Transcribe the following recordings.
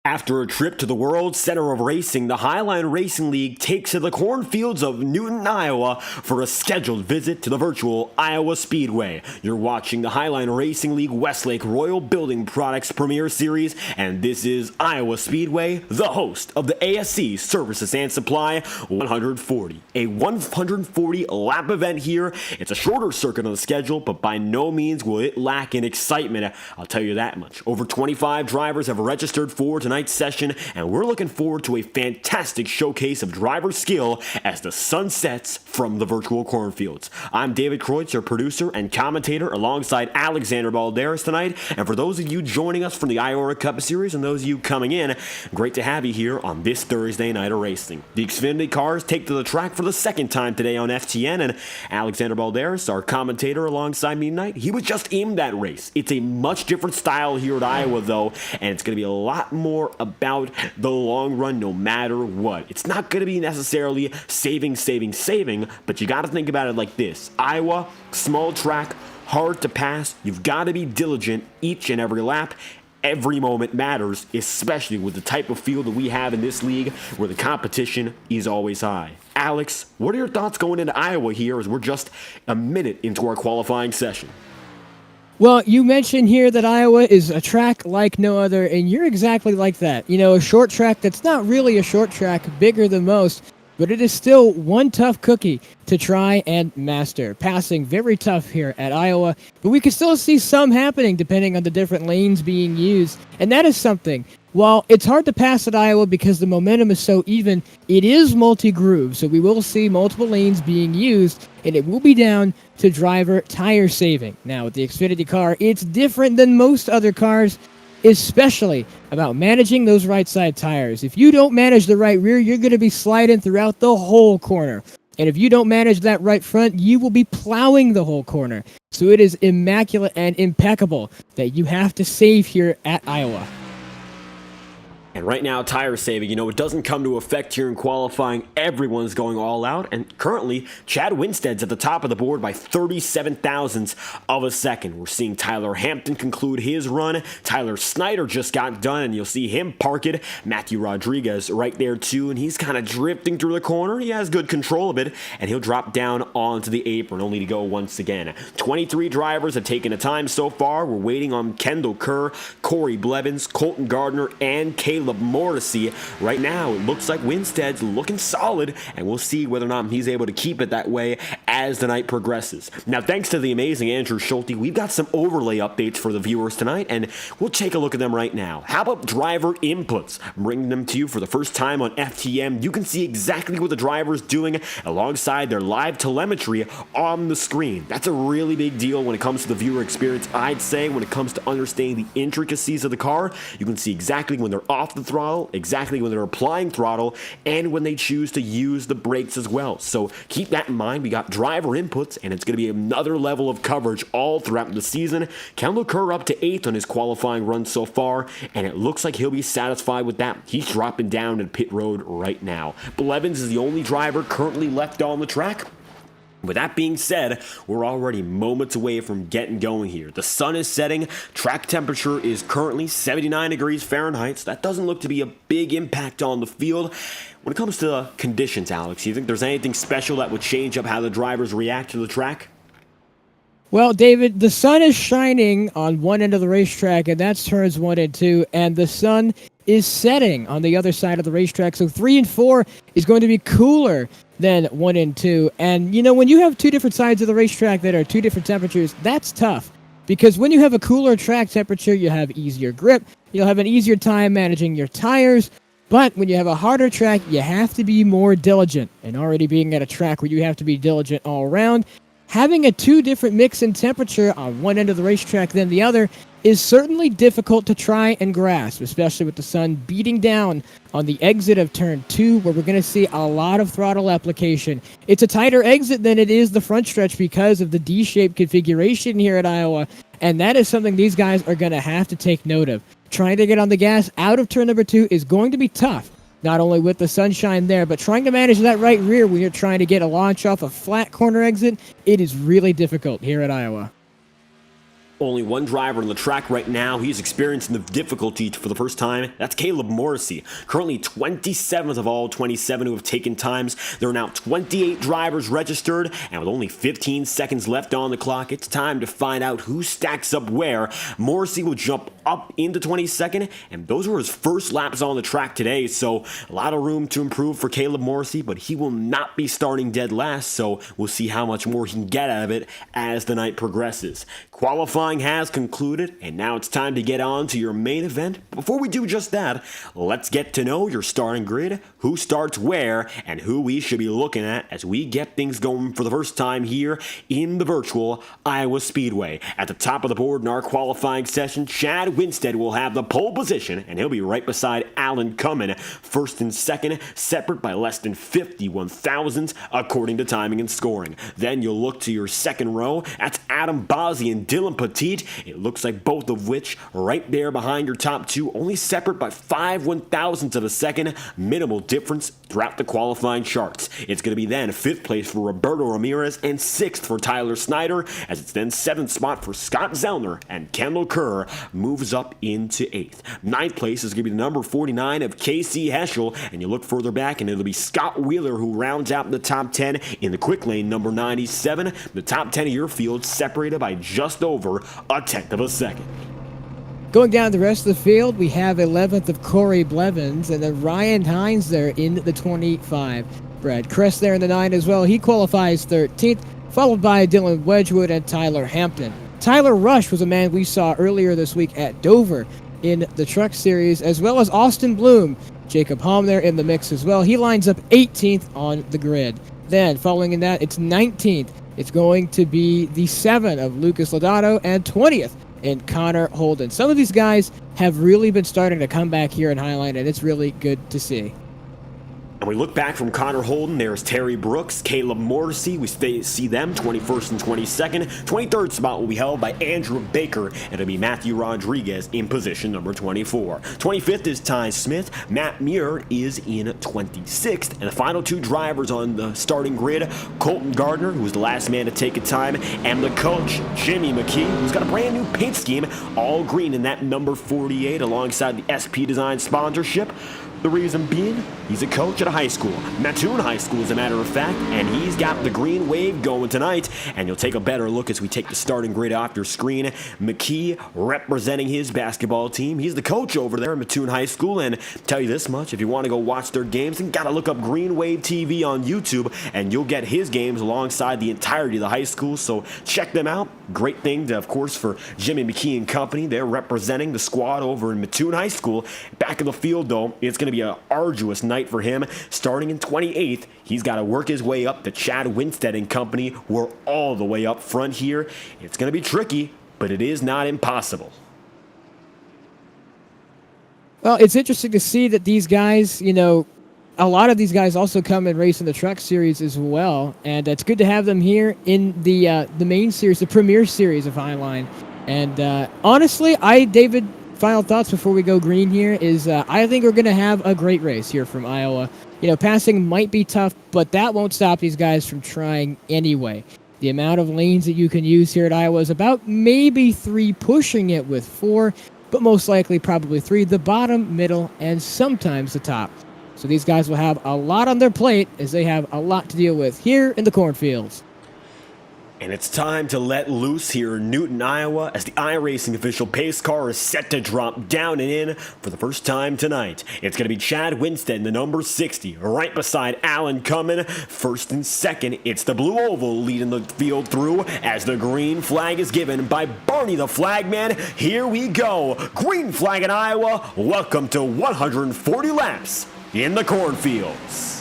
After a trip to the World Center of Racing, the Highline Racing League takes to the cornfields of Newton, Iowa for a scheduled visit to the virtual Iowa Speedway. You're watching the Highline Racing League Westlake Royal Building Products Premier Series, and this is Iowa Speedway, the host of the ASC Services and Supply 140. A 140-lap event here. It's a shorter circuit on the schedule, but by no means will it lack in excitement, I'll tell you that much. Over 25 drivers have registered for tonight's session, and we're looking forward to a fantastic showcase of driver skill as the sun sets from the virtual cornfields. I'm David Kreutz, your producer and commentator, alongside Alexander Balderas tonight. And for those of you joining us from the Iowa Cup Series and those of you coming in, great to have you here on this Thursday night of racing. The Xfinity cars take to the track for the second time today on FTN, and Alexander Balderas, our commentator alongside me tonight, he was just in that race. It's a much different style here at Iowa, though, and it's going to be a lot more about the long run no matter what. It's not going to be necessarily saving, but you got to think about it like this. Iowa, small track, hard to pass. You've got to be diligent each and every lap. Every moment matters, especially with the type of field that we have in this league where the competition is always high. Alex, what are your thoughts going into Iowa here as we're just a minute into our qualifying session? Well, you mentioned here that Iowa is a track like no other, and you're exactly like that. You know, a short track that's not really a short track, bigger than most, but it is still one tough cookie to try and master. Passing very tough here at Iowa, but we can still see some happening depending on the different lanes being used, and that is something. While it's hard to pass at Iowa because the momentum is so even, it is multi-groove, so we will see multiple lanes being used, and it will be down to driver tire saving. Now, with the Xfinity car, it's different than most other cars, especially about managing those right side tires. If you don't manage the right rear, you're going to be sliding throughout the whole corner. And if you don't manage that right front, you will be plowing the whole corner. So it is immaculate and impeccable that you have to save here at Iowa. And right now, tire saving, it doesn't come to effect here in qualifying. Everyone's going all out. And currently, Chad Winstead's at the top of the board by 37 thousandths of a second. We're seeing Tyler Hampton conclude his run. Tyler Snyder just got done, and you'll see him park it. Matthew Rodriguez right there, too, and he's kind of drifting through the corner. He has good control of it, and he'll drop down onto the apron, only to go once again. 23 drivers have taken the time so far. We're waiting on Kendall Kerr, Corey Blevins, Colton Gardner, and Caleb Morrissey. Right now, it looks like Winstead's looking solid, and we'll see whether or not he's able to keep it that way as the night progresses. Now, thanks to the amazing Andrew Schulte, we've got some overlay updates for the viewers tonight, and we'll take a look at them right now. How about driver inputs? I'm bringing them to you for the first time on FTM. You can see exactly what the driver's doing alongside their live telemetry on the screen. That's a really big deal when it comes to the viewer experience, I'd say. When it comes to understanding the intricacies of the car, you can see exactly when they're off the throttle, exactly when they're applying throttle, and when they choose to use the brakes as well. So keep that in mind. We got driver inputs, and it's going to be another level of coverage all throughout the season. Kendall Kerr up to 8th on his qualifying run so far, and it looks like he'll be satisfied with that. He's dropping down to pit road right now. Blevins is the only driver currently left on the track. With that being said, we're already moments away from getting going here. The sun is setting. Track temperature is currently 79 degrees Fahrenheit, so that doesn't look to be a big impact on the field. When it comes to conditions, Alex, do you think there's anything special that would change up how the drivers react to the track? Well, David, the sun is shining on one end of the racetrack, and that's turns 1 and 2, and the sun is setting on the other side of the racetrack. So 3 and 4 is going to be cooler than 1 and 2. And, when you have two different sides of the racetrack that are two different temperatures, that's tough. Because when you have a cooler track temperature, you have easier grip. You'll have an easier time managing your tires. But when you have a harder track, you have to be more diligent. And already being at a track where you have to be diligent all around, having a two different mix in temperature on one end of the racetrack than the other is certainly difficult to try and grasp, especially with the sun beating down on the exit of turn 2, where we're going to see a lot of throttle application. It's a tighter exit than it is the front stretch because of the D-shaped configuration here at Iowa, and that is something these guys are going to have to take note of. Trying to get on the gas out of turn number 2 is going to be tough, not only with the sunshine there, but trying to manage that right rear when you're trying to get a launch off a flat corner exit, it is really difficult here at Iowa. Only one driver on the track right now. He's experiencing the difficulty for the first time. That's Caleb Morrissey. Currently 27th of all 27 who have taken times. There are now 28 drivers registered, and with only 15 seconds left on the clock, it's time to find out who stacks up where. Morrissey will jump up into 22nd, and those were his first laps on the track today, so a lot of room to improve for Caleb Morrissey, but he will not be starting dead last, so we'll see how much more he can get out of it as the night progresses. Qualifying has concluded, and now it's time to get on to your main event. Before we do just that, let's get to know your starting grid, who starts where, and who we should be looking at as we get things going for the first time here in the virtual Iowa Speedway. At the top of the board in our qualifying session, Chad Winstead will have the pole position, and he'll be right beside Alan Cummins, first and second, separate by less than 51 thousandths according to timing and scoring. Then you'll look to your second row. That's Adam Bozzi and Dylan Petit. It looks like both of which right there behind your top two, only separate by 5/1000ths of a second, minimal difference throughout the qualifying charts. It's going to be then 5th place for Roberto Ramirez and 6th for Tyler Snyder, as it's then 7th spot for Scott Zellner, and Kendall Kerr moves up into 8th. 9th place is going to be the number 49 of Casey Heschel, and you look further back and it'll be Scott Wheeler who rounds out the top 10 in the quick lane number 97. The top 10 of your field separated by just over a 1/10 of a second. Going down the rest of the field, we have 11th of Corey Blevins, and then Ryan Hines there in the 25. Brad Kress there in the 9 as well. He qualifies 13th, followed by Dylan Wedgwood and Tyler Hampton. Tyler Rush was a man we saw earlier this week at Dover in the Truck Series, as well as Austin Bloom. Jacob Halm there in the mix as well. He lines up 18th on the grid. Then, following in that, it's 19th. It's going to be the 7 of Lucas Lodato and 20th in Connor Holden. Some of these guys have really been starting to come back here in Highline, and it's really good to see. And we look back from Connor Holden, there's Terry Brooks, Caleb Morrissey, we see them 21st and 22nd. 23rd spot will be held by Andrew Baker, and it'll be Matthew Rodriguez in position number 24. 25th is Ty Smith, Matt Muir is in 26th, and the final two drivers on the starting grid, Colton Gardner, who was the last man to take a time, and the coach, Jimmy McKee, who's got a brand new paint scheme, all green in that number 48 alongside the SP Design sponsorship. The reason being, he's a coach at a high school, Mattoon High School as a matter of fact, and he's got the green wave going tonight, and you'll take a better look as we take the starting grid off your screen. McKee representing his basketball team. He's the coach over there at Mattoon High School, and tell you this much, if you want to go watch their games, then gotta look up Green Wave TV on YouTube, and you'll get his games alongside the entirety of the high school, so check them out. Great thing, of course, for Jimmy McKee and company. They're representing the squad over in Mattoon High School. Back in the field, though, it's going to be an arduous night for him. Starting in 28th, he's got to work his way up to Chad Winstead and company. We're all the way up front here. It's going to be tricky, but it is not impossible. Well, it's interesting to see that these guys, a lot of these guys also come and race in the Truck Series as well, and it's good to have them here in the main series, the Premier Series of Highline. And honestly, David, final thoughts before we go green here is I think we're going to have a great race here from Iowa. Passing might be tough, but that won't stop these guys from trying anyway. The amount of lanes that you can use here at Iowa is about maybe 3, pushing it with 4, but most likely probably 3, the bottom, middle, and sometimes the top. So these guys will have a lot on their plate as they have a lot to deal with here in the cornfields. And it's time to let loose here in Newton, Iowa, as the iRacing official pace car is set to drop down and in for the first time tonight. It's going to be Chad Winstead in the number 60, right beside Alan Cummins, first and second. It's the blue oval leading the field through as the green flag is given by Barney the Flagman. Here we go. Green flag in Iowa. Welcome to 140 laps in the cornfields.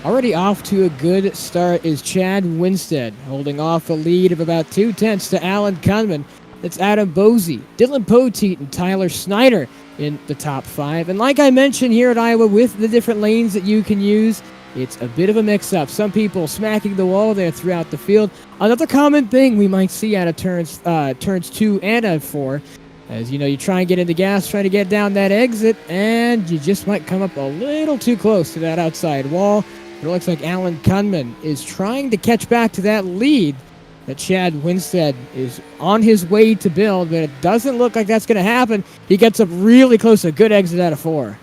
Already off to a good start is Chad Winstead, holding off a lead of about 0.2 to Alan Cummins. That's Adam Bosey, Dylan Poteet, and Tyler Snyder in the top 5. And like I mentioned here at Iowa, with the different lanes that you can use, it's a bit of a mix-up. Some people smacking the wall there throughout the field. Another common thing we might see out of turns 2 and 4, as you try and get into gas, try to get down that exit, and you just might come up a little too close to that outside wall. It looks like Alan Kunman is trying to catch back to that lead that Chad Winstead is on his way to build, but it doesn't look like that's going to happen. He gets up really close to a good exit out of 4.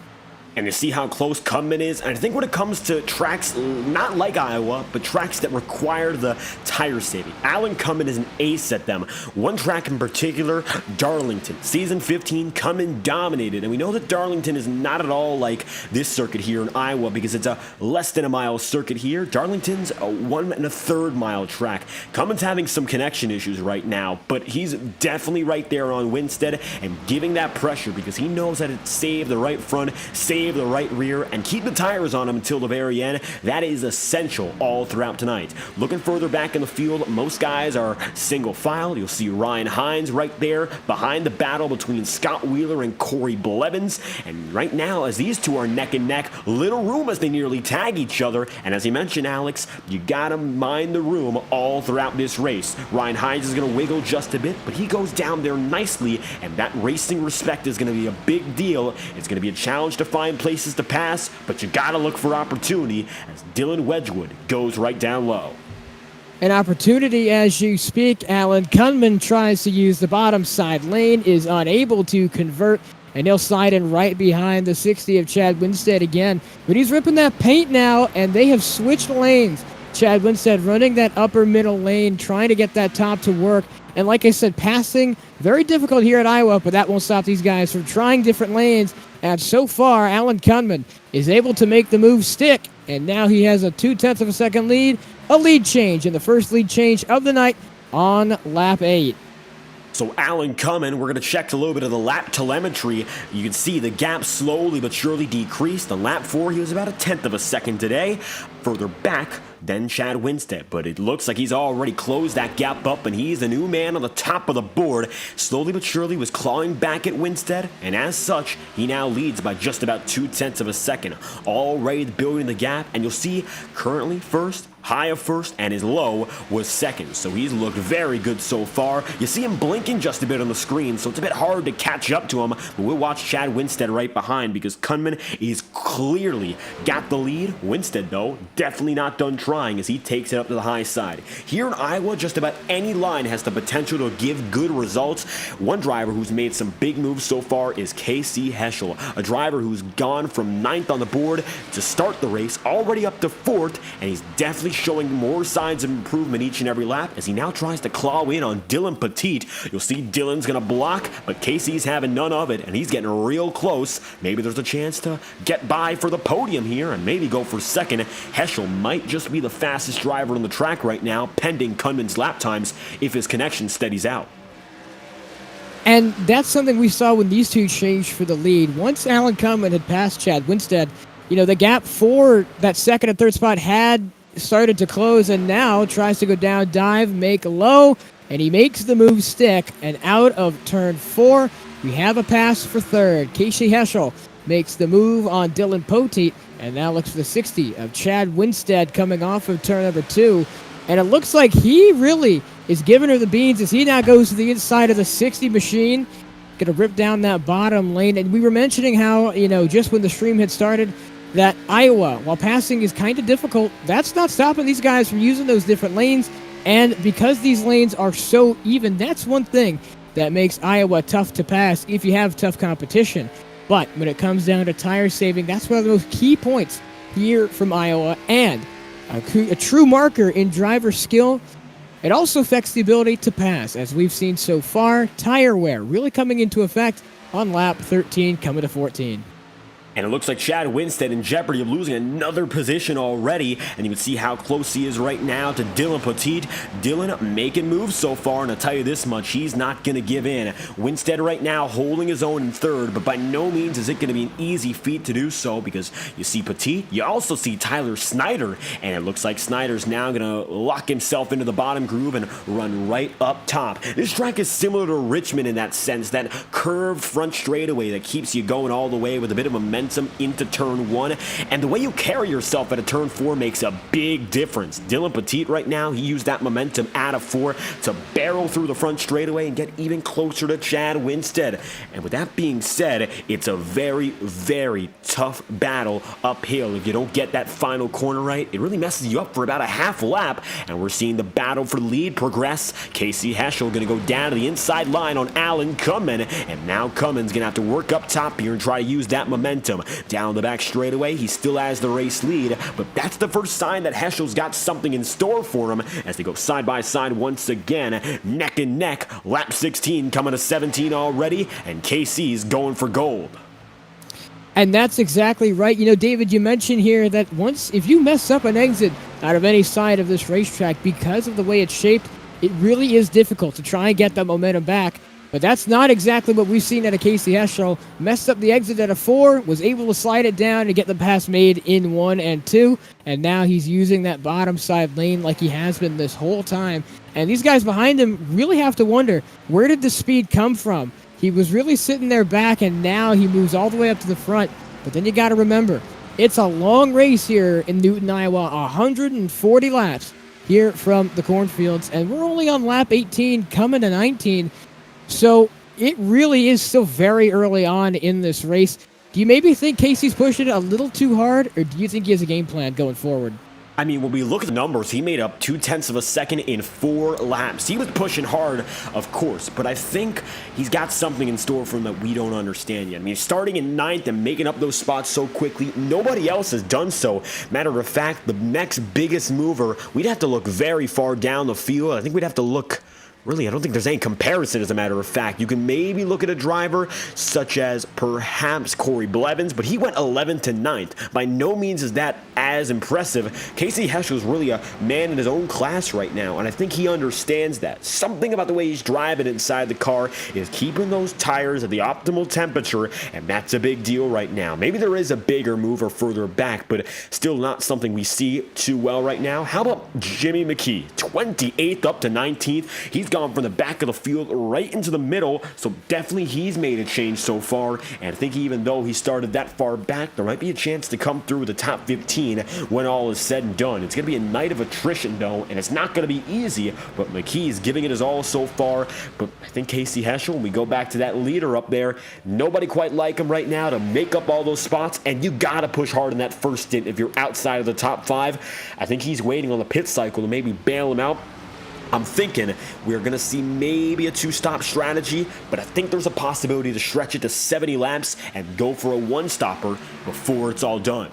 And you see how close Kunman is. And I think when it comes to tracks not like Iowa, but tracks that require the tire saving, Alan Kunman is an ace at them. One track in particular, Darlington. Season 15, Kunman dominated. And we know that Darlington is not at all like this circuit here in Iowa because it's a less than a mile circuit here. Darlington's a 1 1/3 mile track. Kunman's having some connection issues right now, but he's definitely right there on Winstead and giving that pressure because he knows how to save the right front, save the right rear, and keep the tires on him until the very end. That is essential all throughout tonight. Looking further back in the field, most guys are single file. You'll see Ryan Hines right there behind the battle between Scott Wheeler and Corey Blevins. And right now, as these two are neck and neck, little room as they nearly tag each other. And as you mentioned, Alex, you gotta mind the room all throughout this race. Ryan Hines is gonna wiggle just a bit, but he goes down there nicely, and that racing respect is gonna be a big deal. It's gonna be a challenge to find places to pass, but you gotta look for opportunity as Dylan Wedgwood goes right down low. An opportunity as you speak. Alan Kunman tries to use the bottom side lane, is unable to convert, and he'll slide in right behind the 60 of Chad Winstead again. But he's ripping that paint now, and they have switched lanes. Chad Winstead running that upper middle lane, trying to get that top to work. And like I said, passing, very difficult here at Iowa, but that won't stop these guys from trying different lanes. And so far, Alan Kunman is able to make the move stick. And now he has a 0.2 of a second lead, a lead change, and the first lead change of the night on lap 8. So Alan Kunman, we're going to check a little bit of the lap telemetry. You can see the gap slowly but surely decreased. On lap 4, he was about a 1/10 of a second today. Further back than Chad Winstead, but it looks like he's already closed that gap up, and he's the new man on the top of the board. Slowly but surely was clawing back at Winstead, and as such, he now leads by just about 0.2 of a second. Already building the gap, and you'll see currently first, high of first, and his low was second. So he's looked very good so far. You see him blinking just a bit on the screen, so it's a bit hard to catch up to him, but we'll watch Chad Winstead right behind because Kunman is clearly got the lead. Winstead, though, definitely not done trying as he takes it up to the high side. Here in Iowa, just about any line has the potential to give good results. One driver who's made some big moves so far is Casey Heschel, a driver who's gone from 9th on the board to start the race, already up to 4th, and he's definitely showing more signs of improvement each and every lap as he now tries to claw in on Dylan Poteet. You'll see Dylan's going to block, but Casey's having none of it, and he's getting real close. Maybe there's a chance to get by for the podium here and maybe go for second. Heschel might just be the fastest driver on the track right now, pending Kunman's lap times if his connection steadies out. And that's something we saw when these two changed for the lead. Once Alan Kunman had passed Chad Winstead, the gap for that second and third spot had started to close, and now tries to go down, dive, make low, and he makes the move stick. And out of turn 4, we have a pass for third. Casey Heschel makes the move on Dylan Poteet, and now looks for the 60 of Chad Winstead coming off of turn number 2. And it looks like he really is giving her the beans as he now goes to the inside of the 60 machine. Going to rip down that bottom lane. And we were mentioning how, just when the stream had started, that Iowa, while passing is kind of difficult, that's not stopping these guys from using those different lanes. And because these lanes are so even, that's one thing that makes Iowa tough to pass if you have tough competition. But when it comes down to tire saving, that's one of the most key points here from Iowa, and a true marker in driver skill. It also affects the ability to pass, as we've seen so far. Tire wear really coming into effect on lap 13, coming to 14. And it looks like Chad Winstead in jeopardy of losing another position already. And you can see how close he is right now to Dylan Petit. Dylan making moves so far, and I'll tell you this much, he's not going to give in. Winstead right now holding his own in third, but by no means is it going to be an easy feat to do so, because you see Petit, you also see Tyler Snyder, and it looks like Snyder's now going to lock himself into the bottom groove and run right up top. This track is similar to Richmond in that sense, that curved front straightaway that keeps you going all the way with a bit of momentum into turn 1, and the way you carry yourself at a turn 4 makes a big difference. Dylan Petit right now, he used that momentum out of 4 to barrel through the front straightaway and get even closer to Chad Winstead. And with that being said, it's a very, very tough battle uphill. If you don't get that final corner right, it really messes you up for about a half lap, and we're seeing the battle for the lead progress. Casey Heschel going to go down to the inside line on Alan Cummins, and now Cummins going to have to work up top here and try to use that momentum. Down the back straightaway, he still has the race lead, but that's the first sign that Heschel's got something in store for him as they go side by side once again, neck and neck. Lap 16 coming to 17 already, and KC's going for gold. And that's exactly right. You know, David, you mentioned here that if you mess up an exit out of any side of this racetrack because of the way it's shaped, it really is difficult to try and get that momentum back. But that's not exactly what we've seen out of Casey Heschel. Messed up the exit at a 4, was able to slide it down and get the pass made in 1 and 2, and now he's using that bottom side lane like he has been this whole time. And these guys behind him really have to wonder, where did the speed come from? He was really sitting there back, and now he moves all the way up to the front. But then you got to remember, it's a long race here in Newton, Iowa, 140 laps here from the cornfields, and we're only on lap 18 coming to 19. So it really is still very early on in this race. Do you maybe think Casey's pushing it a little too hard, or do you think he has a game plan going forward? I mean, when we look at the numbers, he made up 0.2 of a second in 4 laps. He was pushing hard, of course, but I think he's got something in store for him that we don't understand yet. I mean, starting in 9th and making up those spots so quickly, nobody else has done so. Matter of fact, the next biggest mover, we'd have to look very far down the field. I think we'd have to look... Really, I don't think there's any comparison, as a matter of fact. You can maybe look at a driver such as perhaps Corey Blevins, but he went 11th to 9th. By no means is that as impressive. Casey Heschel is really a man in his own class right now, and I think he understands that. Something about the way he's driving inside the car is keeping those tires at the optimal temperature, and that's a big deal right now. Maybe there is a bigger mover further back, but still not something we see too well right now. How about Jimmy McKee? 28th up to 19th. He's gone from the back of the field right into the middle, so definitely he's made a change so far, and I think even though he started that far back, there might be a chance to come through the top 15 when all is said and done. It's going to be a night of attrition, though, and it's not going to be easy, but McKee's giving it his all so far. But I think Casey Heschel, when we go back to that leader up there, nobody quite like him right now to make up all those spots, and you got to push hard in that first stint if you're outside of the top 5. I think he's waiting on the pit cycle to maybe bail him out. I'm thinking we're going to see maybe a 2-stop strategy, but I think there's a possibility to stretch it to 70 laps and go for a 1-stopper before it's all done.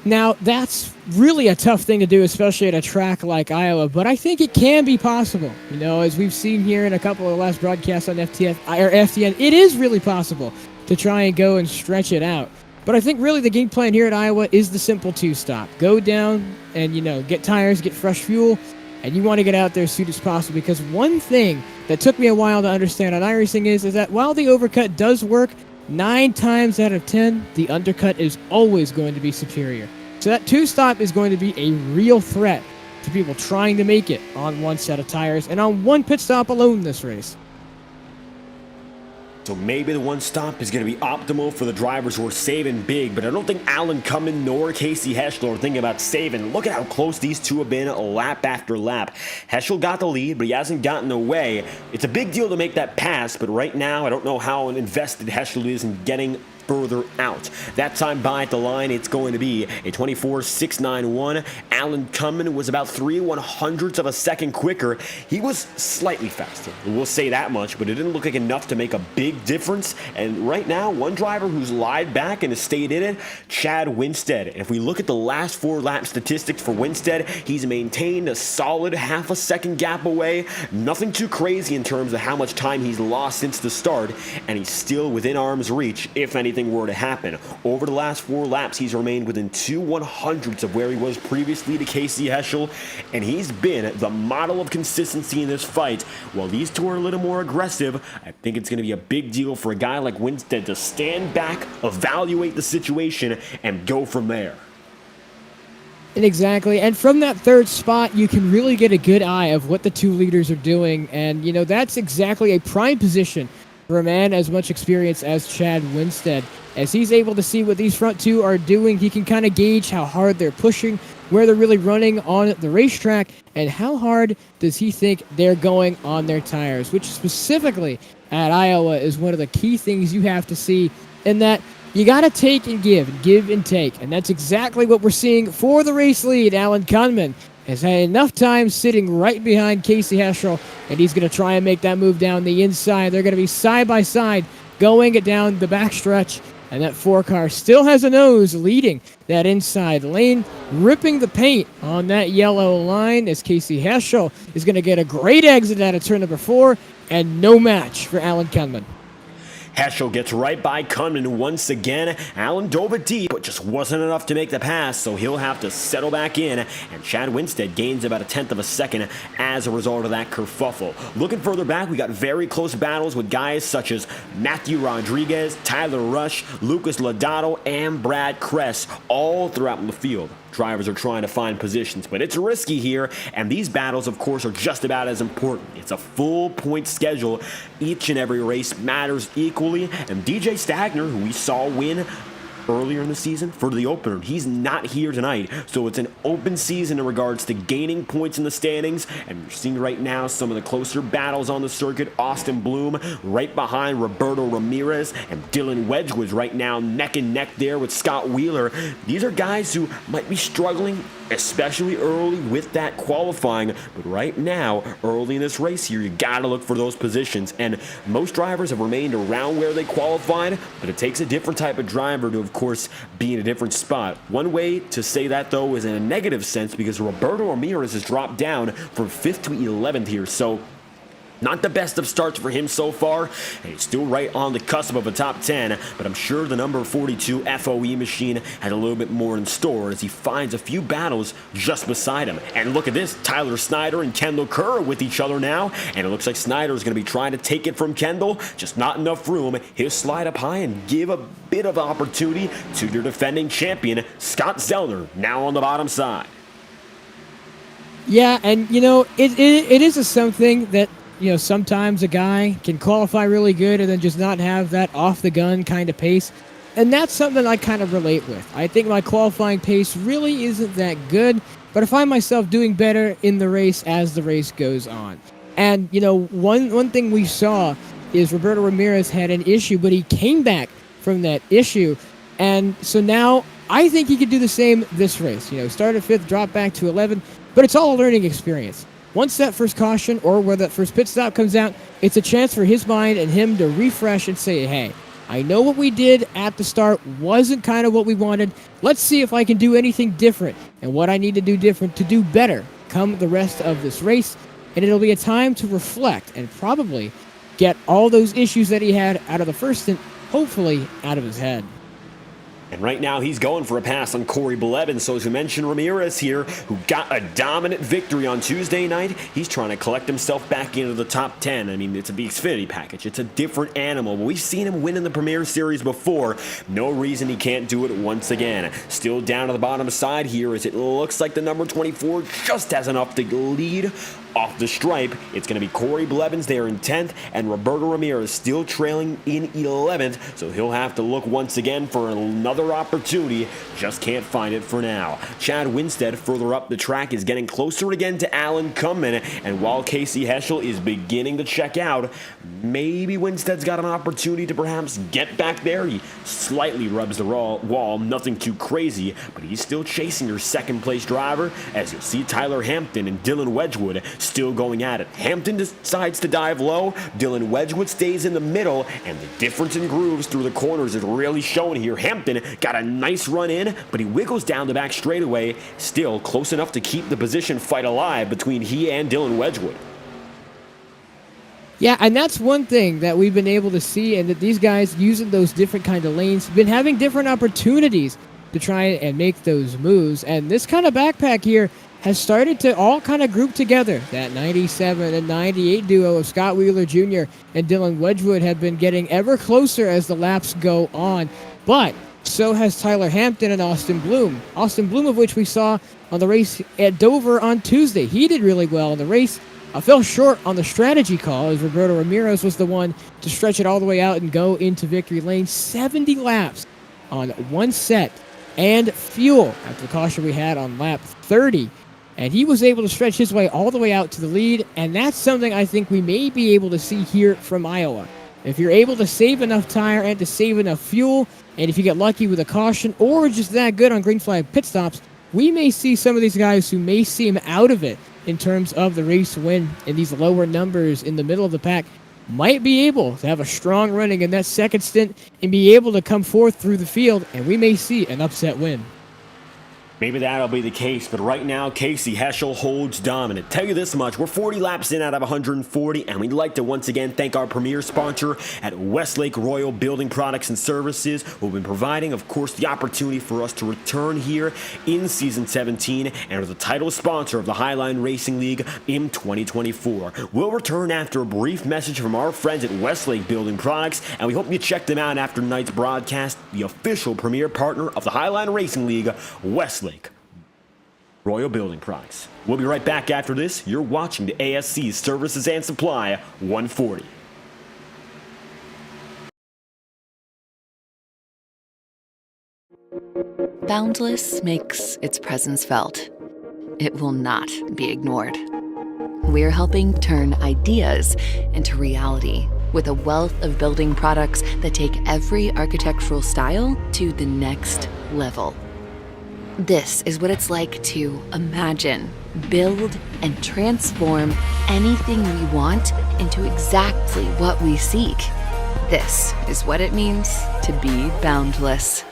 Now, that's really a tough thing to do, especially at a track like Iowa, but I think it can be possible. You know, as we've seen here in a couple of the last broadcasts on FTN, it is really possible to try and go and stretch it out. But I think really the game plan here at Iowa is the simple 2-stop. Go down and, get tires, get fresh fuel, and you want to get out there as soon as possible, because one thing that took me a while to understand on iRacing is that while the overcut does work, 9 times out of 10, the undercut is always going to be superior. So that 2-stop is going to be a real threat to people trying to make it on one set of tires and on one pit stop alone this race. So maybe the 1-stop is going to be optimal for the drivers who are saving big, but I don't think Alan Cummins nor Casey Heschel are thinking about saving. Look at how close these two have been lap after lap. Heschel got the lead, but he hasn't gotten away. It's a big deal to make that pass, but right now I don't know how invested Heschel is in getting further out. That time by at the line, it's going to be a 24.691. Alan Cummins was about 3/100ths of a second quicker. He was slightly faster, we'll say that much, but it didn't look like enough to make a big difference. And right now, one driver who's lied back and has stayed in it, Chad Winstead. If we look at the last 4 lap statistics for Winstead, he's maintained a solid half a second gap away. Nothing too crazy in terms of how much time he's lost since the start, and he's still within arm's reach. If anything, anything were to happen. Over the last 4 laps, he's remained within 2/100ths of where he was previously to Casey Heschel, and he's been the model of consistency in this fight. While these two are a little more aggressive, I think it's going to be a big deal for a guy like Winstead to stand back, evaluate the situation, and go from there. And exactly. And from that third spot, you can really get a good eye of what the two leaders are doing. And, that's exactly a prime position for a man as much experience as Chad Winstead. As he's able to see what these front two are doing, he can kind of gauge how hard they're pushing, where they're really running on the racetrack, and how hard does he think they're going on their tires, which specifically at Iowa is one of the key things you have to see, in that you got to take and give and take. And that's exactly what we're seeing for the race lead. Alan Kunman has had enough time sitting right behind Casey Heschel, and he's going to try and make that move down the inside. They're going to be side by side going down the backstretch, and that 4-car still has a nose leading that inside lane, ripping the paint on that yellow line, as Casey Heschel is going to get a great exit out of turn number 4, and no match for Alan Kunman. Heschel gets right by Kunman once again. Allen dove it deep, but just wasn't enough to make the pass, so he'll have to settle back in, and Chad Winstead gains about 1/10 of a second as a result of that kerfuffle. Looking further back, we got very close battles with guys such as Matthew Rodriguez, Tyler Rush, Lucas Lodato, and Brad Kress, all throughout the field. Drivers are trying to find positions, but it's risky here, and these battles, of course, are just about as important. It's a full point schedule. Each and every race matters equally, and DJ Stagner, who we saw win earlier in the season for the opener, he's not here tonight, so it's an open season in regards to gaining points in the standings. And you're seeing right now some of the closer battles on the circuit. Austin Bloom right behind Roberto Ramirez, and Dylan Wedgwood's right now neck and neck there with Scott Wheeler. These are guys who might be struggling, especially early with that qualifying, but right now, early in this race here, you gotta look for those positions, and most drivers have remained around where they qualified, but it takes a different type of driver to, of course, be in a different spot. One way to say that, though, is in a negative sense, because Roberto Ramirez has dropped down from 5th to 11th here, so not the best of starts for him so far, and he's still right on the cusp of a top 10, but I'm sure the number 42 FOE machine has a little bit more in store as he finds a few battles just beside him. And look at this, Tyler Snyder and Kendall Kerr with each other now, and it looks like Snyder is going to be trying to take it from Kendall, just not enough room. He'll slide up high and give a bit of opportunity to your defending champion, Scott Zellner, now on the bottom side. Yeah, and it is something that sometimes a guy can qualify really good and then just not have that off-the-gun kind of pace. And that's something I kind of relate with. I think my qualifying pace really isn't that good, but I find myself doing better in the race as the race goes on. And, one thing we saw is Roberto Ramirez had an issue, but he came back from that issue. And so now I think he could do the same this race. Start at 5th, drop back to 11, but it's all a learning experience. Once that first caution or where that first pit stop comes out, it's a chance for his mind and him to refresh and say, hey, I know what we did at the start wasn't kind of what we wanted. Let's see if I can do anything different and what I need to do different to do better come the rest of this race. And it'll be a time to reflect and probably get all those issues that he had out of the first stint, hopefully out of his head. And right now, he's going for a pass on Corey Blevins. So as we mentioned, Ramirez here, who got a dominant victory on Tuesday night, he's trying to collect himself back into the top 10. I mean, it's a Xfinity package. It's a different animal. But we've seen him win in the Premier Series before. No reason he can't do it once again. Still down to the bottom side here, as it looks like the number 24 just has enough to lead off the stripe. It's going to be Corey Blevins there in 10th, and Roberto Ramirez still trailing in 11th, so he'll have to look once again for another opportunity. Just can't find it for now. Chad Winstead further up the track is getting closer again to Alan Kunman, and while Casey Heschel is beginning to check out, maybe Winstead's got an opportunity to perhaps get back there. He slightly rubs the wall, nothing too crazy, but he's still chasing your second place driver, as you'll see Tyler Hampton and Dylan Wedgwood still going at it. Hampton decides to dive low, Dylan Wedgwood stays in the middle, and the difference in grooves through the corners is really showing here. Hampton got a nice run in, but he wiggles down the back straightaway, still close enough to keep the position fight alive between he and Dylan Wedgwood. Yeah, and that's one thing that we've been able to see, and that these guys using those different kind of lanes, been having different opportunities to try and make those moves. And this kind of backpack here has started to all kind of group together. That 97 and 98 duo of Scott Wheeler Jr. and Dylan Wedgwood have been getting ever closer as the laps go on. But so has Tyler Hampton and Austin Bloom. Austin Bloom, of which we saw on the race at Dover on Tuesday. He did really well in the race. Fell short on the strategy call as Roberto Ramirez was the one to stretch it all the way out and go into victory lane. 70 laps on one set and fuel after the caution we had on lap 30. And he was able to stretch his way all the way out to the lead. And that's something I think we may be able to see here from Iowa. If you're able to save enough tire and to save enough fuel, and if you get lucky with a caution or just that good on green flag pit stops, we may see some of these guys who may seem out of it in terms of the race win in these lower numbers in the middle of the pack might be able to have a strong running in that second stint and be able to come forth through the field, and we may see an upset win. Maybe that'll be the case, but right now, Casey Heschel holds dominant. Tell you this much, we're 40 laps in out of 140, and we'd like to once again thank our premier sponsor at Westlake Royal Building Products and Services, who have been providing, of course, the opportunity for us to return here in Season 17 and are the title sponsor of the Highline Racing League in 2024. We'll return after a brief message from our friends at Westlake Building Products, and we hope you check them out after tonight's broadcast, the official premier partner of the Highline Racing League, Westlake Royal Building Products. We'll be right back after this. You're watching the ASC Services and Supply 140. Boundless makes its presence felt. It will not be ignored. We're helping turn ideas into reality with a wealth of building products that take every architectural style to the next level. This is what it's like to imagine, build, and transform anything we want into exactly what we seek. This is what it means to be boundless.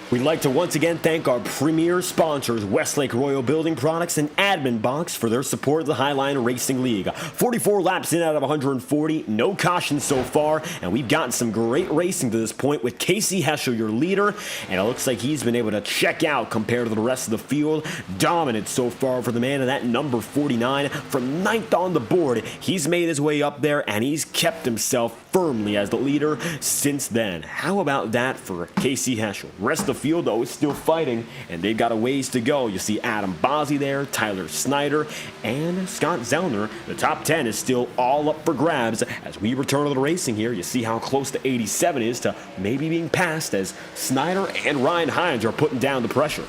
We'd like to once again thank our premier sponsors, Westlake Royal Building Products and Admin Box, for their support of the Highline Racing League. 44 laps in out of 140, no cautions so far, and we've gotten some great racing to this point with Casey Heschel, your leader, and it looks like he's been able to check out compared to the rest of the field. Dominant so far for the man in that number 49. From 9th on the board, he's made his way up there, and he's kept himself firmly as the leader since then. How about that for Casey Heschel? Rest of the field, though, is still fighting, and they've got a ways to go. You see Adam Bozzi there, Tyler Snyder, and Scott Zellner. The top 10 is still all up for grabs as we return to the racing here. You see how close the 87 is to maybe being passed as Snyder and Ryan Hines are putting down the pressure.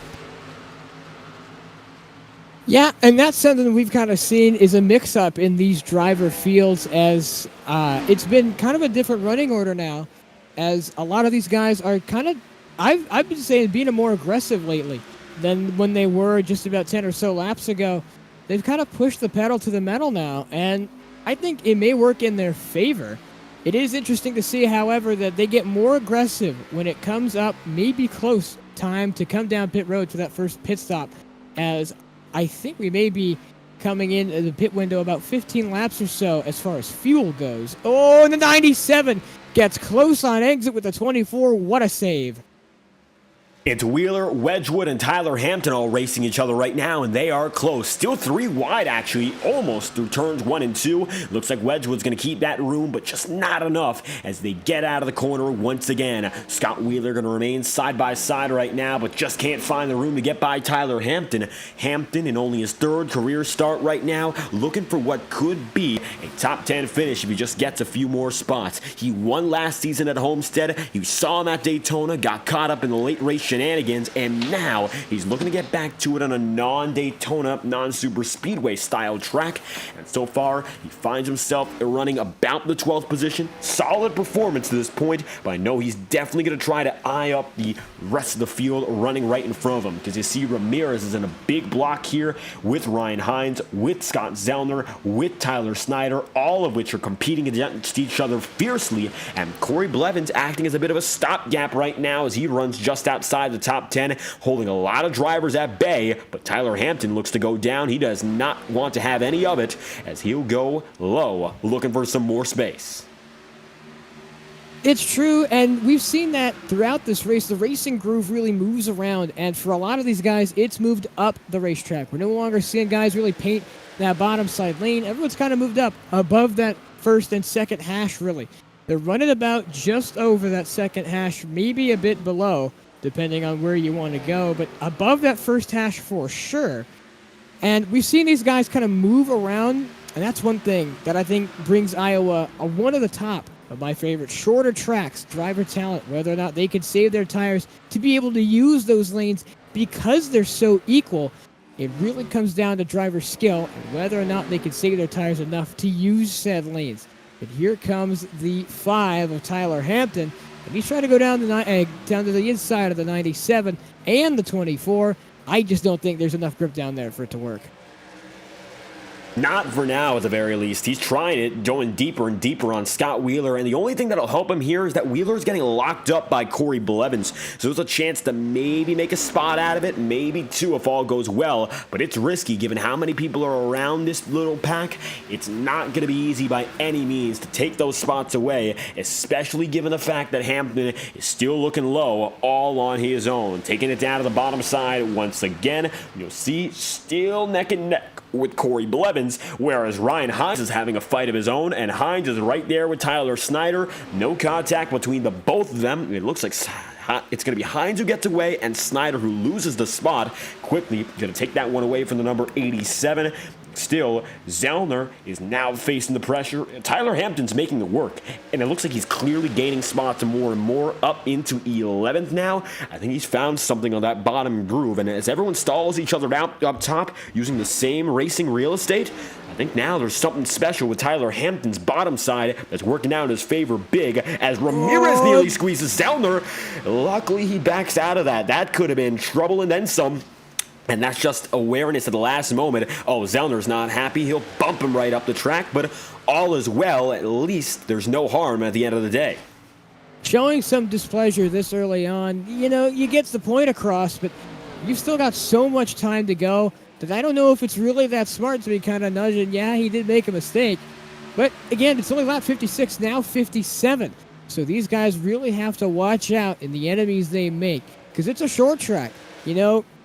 Yeah, and that's something we've kind of seen is a mix-up in these driver fields as it's been kind of a different running order now, as a lot of these guys are kind of, I've been saying, being more aggressive lately than when they were just about 10 or so laps ago. They've kind of pushed the pedal to the metal now, and I think it may work in their favor. It is interesting to see, however, that they get more aggressive when it comes up maybe close time to come down pit road to that first pit stop, as I think we may be coming in the pit window about 15 laps or so as far as fuel goes. Oh, and the 97 gets close on exit with the 24. What a save. It's Wheeler, Wedgwood, and Tyler Hampton all racing each other right now, and they are close. Still 3 wide, actually, almost through turns 1 and 2. Looks like Wedgwood's going to keep that room, but just not enough as they get out of the corner once again. Scott Wheeler going to remain side by side right now, but just can't find the room to get by Tyler Hampton. Hampton, in only his 3rd career start right now, looking for what could be a top 10 finish if he just gets a few more spots. He won last season at Homestead. You saw him at Daytona, got caught up in the late race shenanigans, and now he's looking to get back to it on a non-Daytona, non-SuperSpeedway style track. And so far, he finds himself running about the 12th position. Solid performance to this point, but I know he's definitely going to try to eye up the rest of the field running right in front of him, because you see Ramirez is in a big block here with Ryan Hines, with Scott Zellner, with Tyler Snyder, all of which are competing against each other fiercely, and Corey Blevins acting as a bit of a stopgap right now as he runs just outside the top 10, holding a lot of drivers at bay, but Tyler Hampton looks to go down. He does not want to have any of it, as he'll go low, looking for some more space. It's true, and we've seen that throughout this race. The racing groove really moves around, and for a lot of these guys, it's moved up the racetrack. We're no longer seeing guys really paint that bottom side lane. Everyone's kind of moved up above that first and second hash, really. They're running about just over that second hash, maybe a bit below, depending on where you want to go, but above that first hash for sure. And we've seen these guys kind of move around, and that's one thing that I think brings Iowa one of the top of my favorite shorter tracks, driver talent, whether or not they can save their tires to be able to use those lanes because they're so equal. It really comes down to driver skill and whether or not they can save their tires enough to use said lanes. But here comes the 5 of Tyler Hampton, and he's trying to go down down to the inside of the 97 and the 24. I just don't think there's enough grip down there for it to work. Not for now, at the very least. He's trying it, going deeper and deeper on Scott Wheeler, and the only thing that'll help him here is that Wheeler's getting locked up by Corey Blevins, so there's a chance to maybe make a spot out of it, maybe 2 if all goes well, but it's risky given how many people are around this little pack. It's not going to be easy by any means to take those spots away, especially given the fact that Hampton is still looking low all on his own. Taking it down to the bottom side once again, you'll see still neck and neck with Corey Blevins, whereas Ryan Hines is having a fight of his own, and Hines is right there with Tyler Snyder. No contact between the both of them. It looks like it's going to be Hines who gets away and Snyder who loses the spot. Quickly going to take that one away from the number 87. Still, Zellner is now facing the pressure. Tyler Hampton's making it work, and it looks like he's clearly gaining spots more and more up into 11th now. I think he's found something on that bottom groove, and as everyone stalls each other out up top using the same racing real estate, I think now there's something special with Tyler Hampton's bottom side that's working out in his favor big as Ramirez nearly squeezes Zellner. Luckily, he backs out of that. That could have been trouble and then some. And that's just awareness at the last moment. Oh, Zellner's not happy. He'll bump him right up the track, but all is well. At least there's no harm at the end of the day. Showing some displeasure this early on, you get the point across, but you've still got so much time to go that I don't know if it's really that smart to be kind of nudging. Yeah, he did make a mistake. But again, it's only lap 56, now 57. So these guys really have to watch out in the enemies they make, because it's a short track.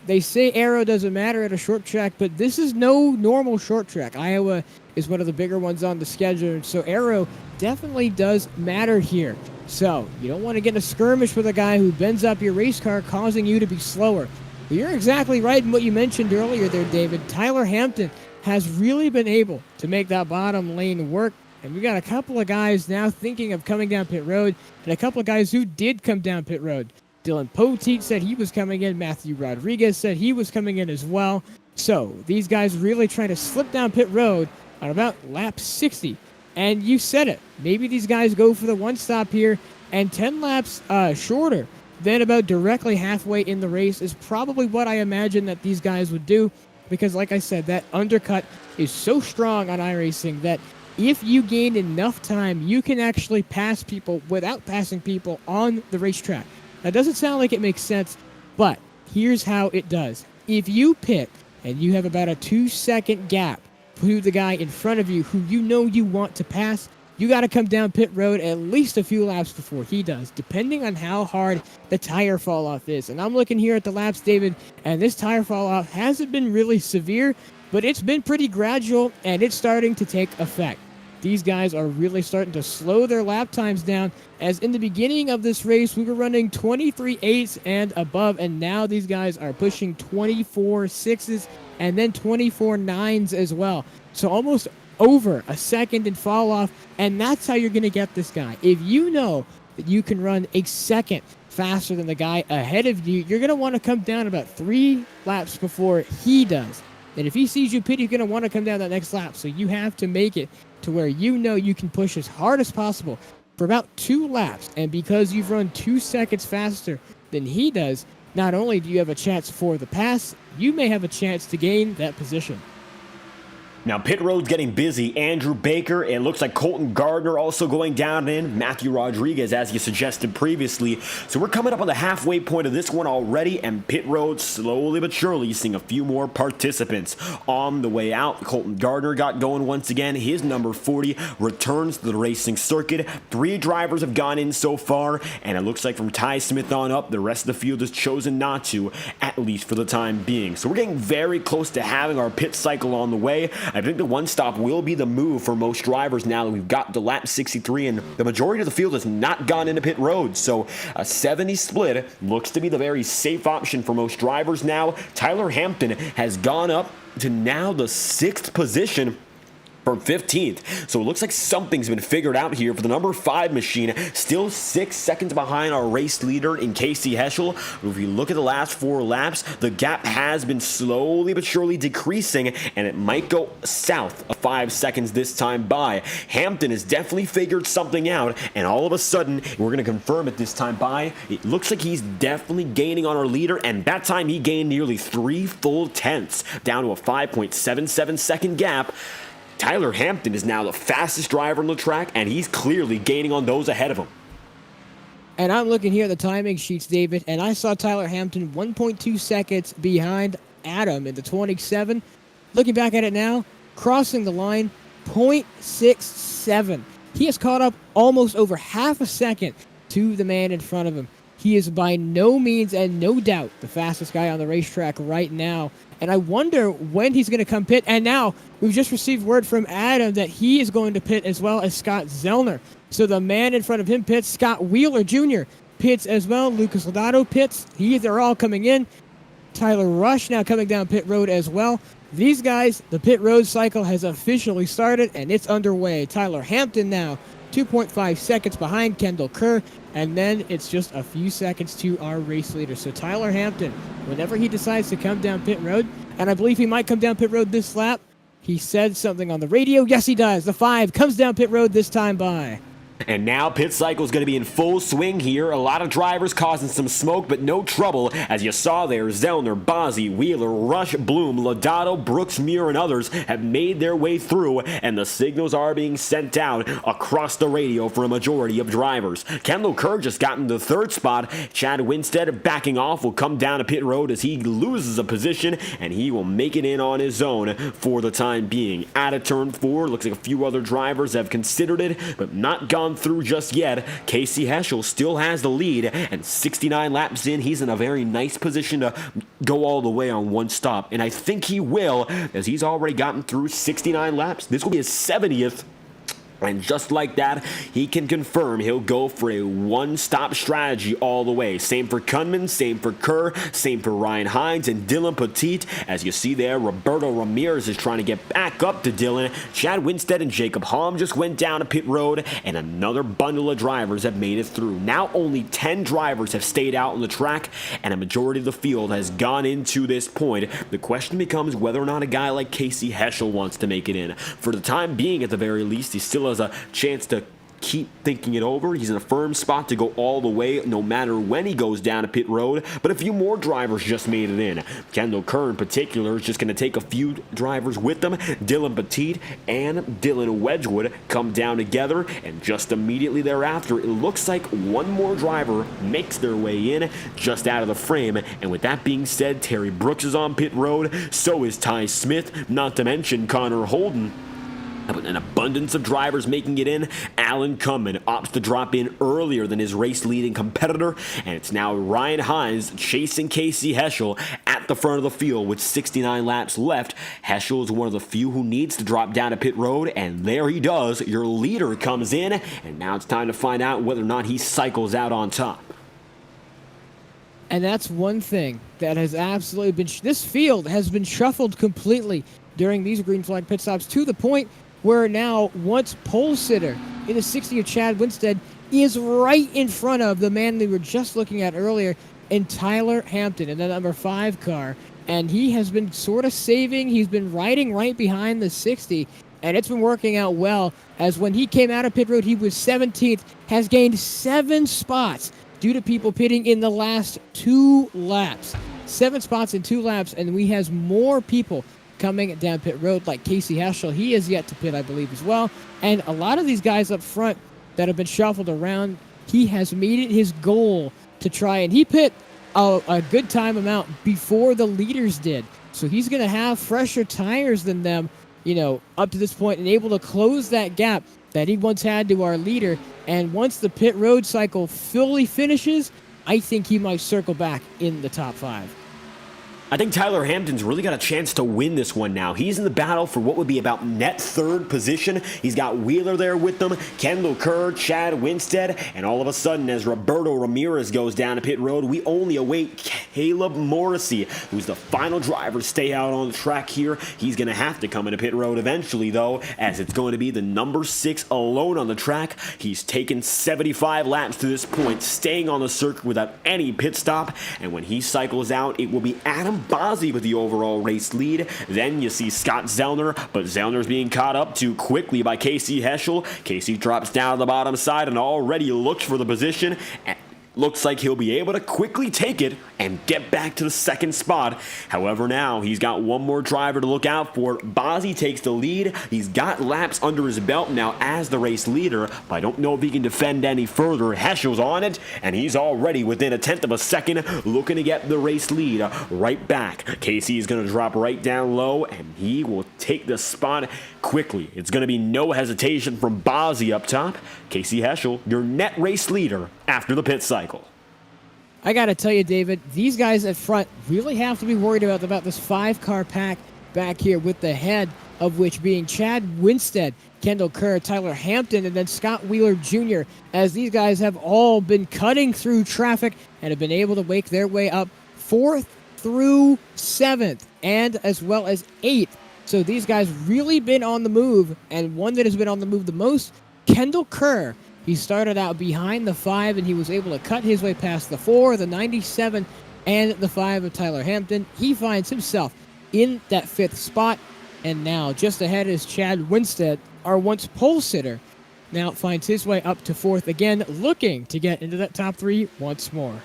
They say aero doesn't matter at a short track, but this is no normal short track. Iowa is one of the bigger ones on the schedule, so aero definitely does matter here. So you don't want to get in a skirmish with a guy who bends up your race car, causing you to be slower. But you're exactly right in what you mentioned earlier there, David. Tyler Hampton has really been able to make that bottom lane work, and we got a couple of guys now thinking of coming down pit road, and a couple of guys who did come down pit road. Dylan Poteet said he was coming in. Matthew Rodriguez said he was coming in as well. So these guys really trying to slip down pit road on about lap 60. And you said it. Maybe these guys go for the one stop here, and 10 laps shorter than about directly halfway in the race is probably what I imagine that these guys would do. Because like I said, that undercut is so strong on iRacing that if you gain enough time, you can actually pass people without passing people on the racetrack. That doesn't sound like it makes sense, but here's how it does. If you pit and you have about a 2-second gap to the guy in front of you who you want to pass, you got to come down pit road at least a few laps before he does, depending on how hard the tire fall off is. And I'm looking here at the laps, David, and this tire fall off hasn't been really severe, but it's been pretty gradual, and it's starting to take effect. These guys are really starting to slow their lap times down, as in the beginning of this race, we were running 23.8s and above, and now these guys are pushing 24.6s and then 24.9s as well. So almost over a second in fall off, and that's how you're going to get this guy. If you know that you can run a second faster than the guy ahead of you, you're going to want to come down about 3 laps before he does. And if he sees you pit, you're going to want to come down that next lap. So you have to make it to where you know you can push as hard as possible for about 2 laps. And because you've run 2 seconds faster than he does, not only do you have a chance for the pass, you may have a chance to gain that position. Now, pit road's getting busy. Andrew Baker, it looks like Colton Gardner also going down in. Matthew Rodriguez, as you suggested previously. So we're coming up on the halfway point of this one already, and pit road slowly but surely seeing a few more participants on the way out. Colton Gardner got going once again. His number 40 returns to the racing circuit. 3 drivers have gone in so far, and it looks like from Ty Smith on up, the rest of the field has chosen not to, at least for the time being. So we're getting very close to having our pit cycle on the way. I think the one stop will be the move for most drivers now that we've got to lap 63, and the majority of the field has not gone into pit road. So a 70 split looks to be the very safe option for most drivers now. Tyler Hampton has gone up to now the 6th position from 15th. So it looks like something's been figured out here for the number 5 machine. Still 6 seconds behind our race leader in Casey Heschel. If you look at the last 4 laps, the gap has been slowly but surely decreasing, and it might go south of 5 seconds this time by. Hampton has definitely figured something out, and all of a sudden, we're going to confirm it this time by. It looks like he's definitely gaining on our leader, and that time he gained nearly 3 full tenths, down to a 5.77 second gap. Tyler Hampton is now the fastest driver on the track, and he's clearly gaining on those ahead of him. And I'm looking here at the timing sheets, David, and I saw Tyler Hampton 1.2 seconds behind Adam in the 27. Looking back at it now, crossing the line, 0.67. He has caught up almost over half a second to the man in front of him. He is by no means and no doubt the fastest guy on the racetrack right now. And I wonder when he's going to come pit. And now we've just received word from Adam that he is going to pit as well as Scott Zellner. So the man in front of him pits. Scott Wheeler Jr. pits as well. Lucas Lodato pits. They're all coming in. Tyler Rush now coming down pit road as well. These guys, the pit road cycle has officially started and it's underway. Tyler Hampton now 2.5 seconds behind Kendall Kerr, and then it's just a few seconds to our race leader. So Tyler Hampton, whenever he decides to come down pit road, and I believe he might come down pit road this lap, he said something on the radio. Yes, he does. The 5 comes down pit road this time by. And now pit cycle is going to be in full swing here. A lot of drivers causing some smoke, but no trouble. As you saw there, Zellner, Bozzi, Wheeler, Rush, Bloom, Lodato, Brooks, Muir, and others have made their way through, and the signals are being sent out across the radio for a majority of drivers. Kendall Kerr just got in the 3rd spot. Chad Winstead backing off will come down to pit road as he loses a position, and he will make it in on his own for the time being. Out of turn 4, looks like a few other drivers have considered it, but not gone through just yet. Casey Heschel still has the lead, and 69 laps in, he's in a very nice position to go all the way on one stop, and I think he will, as he's already gotten through 69 laps. This will be his 70th. And just like that, he can confirm he'll go for a one-stop strategy all the way. Same for Kunman, same for Kerr, same for Ryan Hines and Dylan Petit. As you see there, Roberto Ramirez is trying to get back up to Dylan. Chad Winstead and Jacob Halm just went down to pit road, and another bundle of drivers have made it through. Now only 10 drivers have stayed out on the track, and a majority of the field has gone into this point. The question becomes whether or not a guy like Casey Heschel wants to make it in. For the time being, at the very least, he still has a chance to keep thinking it over. He's in a firm spot to go all the way no matter when he goes down to pit road, but a few more drivers just made it in. Kendall Kerr in particular is just going to take a few drivers with them. Dylan Petit and Dylan Wedgwood come down together, and just immediately thereafter it looks like one more driver makes their way in just out of the frame. And with that being said, Terry Brooks is on pit road, so is Ty Smith, not to mention Connor Holden. An abundance of drivers making it in. Alan Cummin opts to drop in earlier than his race-leading competitor, and it's now Ryan Hines chasing Casey Heschel at the front of the field with 69 laps left. Heschel is one of the few who needs to drop down to pit road, and there he does. Your leader comes in, and now it's time to find out whether or not he cycles out on top. And that's one thing that has absolutely been... This field has been shuffled completely during these green flag pit stops to the point where now once pole sitter in the 60 of Chad Winstead is right in front of the man we were just looking at earlier in Tyler Hampton in the number 5 car. And he has been sort of saving. He's been riding right behind the 60, and it's been working out well, as when he came out of pit road, he was 17th, has gained 7 spots due to people pitting in the last 2 laps. 7 spots in 2 laps, and we has more people coming down pit road, like Casey Heschel. He is yet to pit, I believe, as well. And a lot of these guys up front that have been shuffled around, he has made it his goal to try, and he pit a good time amount before the leaders did. So he's going to have fresher tires than them, up to this point, and able to close that gap that he once had to our leader. And once the pit road cycle fully finishes, I think he might circle back in the top 5. I think Tyler Hampton's really got a chance to win this one now. He's in the battle for what would be about net 3rd position. He's got Wheeler there with them, Kendall Kerr, Chad Winstead, and all of a sudden, as Roberto Ramirez goes down to pit road, we only await Caleb Morrissey, who's the final driver to stay out on the track here. He's going to have to come into pit road eventually, though, as it's going to be the number 6 alone on the track. He's taken 75 laps to this point, staying on the circuit without any pit stop, and when he cycles out, it will be Adam Bozzi with the overall race lead. Then you see Scott Zellner, but Zellner's being caught up to quickly by Casey Heschel. Casey drops down the bottom side and already looks for the position. Looks like he'll be able to quickly take it and get back to the 2nd spot. However, now he's got one more driver to look out for. Bozzi takes the lead. He's got laps under his belt now as the race leader, but I don't know if he can defend any further. Heschel's on it, and he's already within 1/10 of a second, looking to get the race lead right back. Casey is going to drop right down low, and he will take the spot quickly. It's going to be no hesitation from Bozzi up top. Casey Heschel, your net race leader after the pit cycle. I got to tell you, David, these guys at front really have to be worried about this 5-car pack back here, with the head of which being Chad Winstead, Kendall Kerr, Tyler Hampton, and then Scott Wheeler Jr., as these guys have all been cutting through traffic and have been able to make their way up 4th through 7th and as well as 8th. So these guys really been on the move, and one that has been on the move the most, Kendall Kerr. He started out behind the 5, and he was able to cut his way past the 4, the 97, and the 5 of Tyler Hampton. He finds himself in that 5th spot, and now just ahead is Chad Winstead, our once pole sitter. Now finds his way up to 4th again, looking to get into that top 3 once more.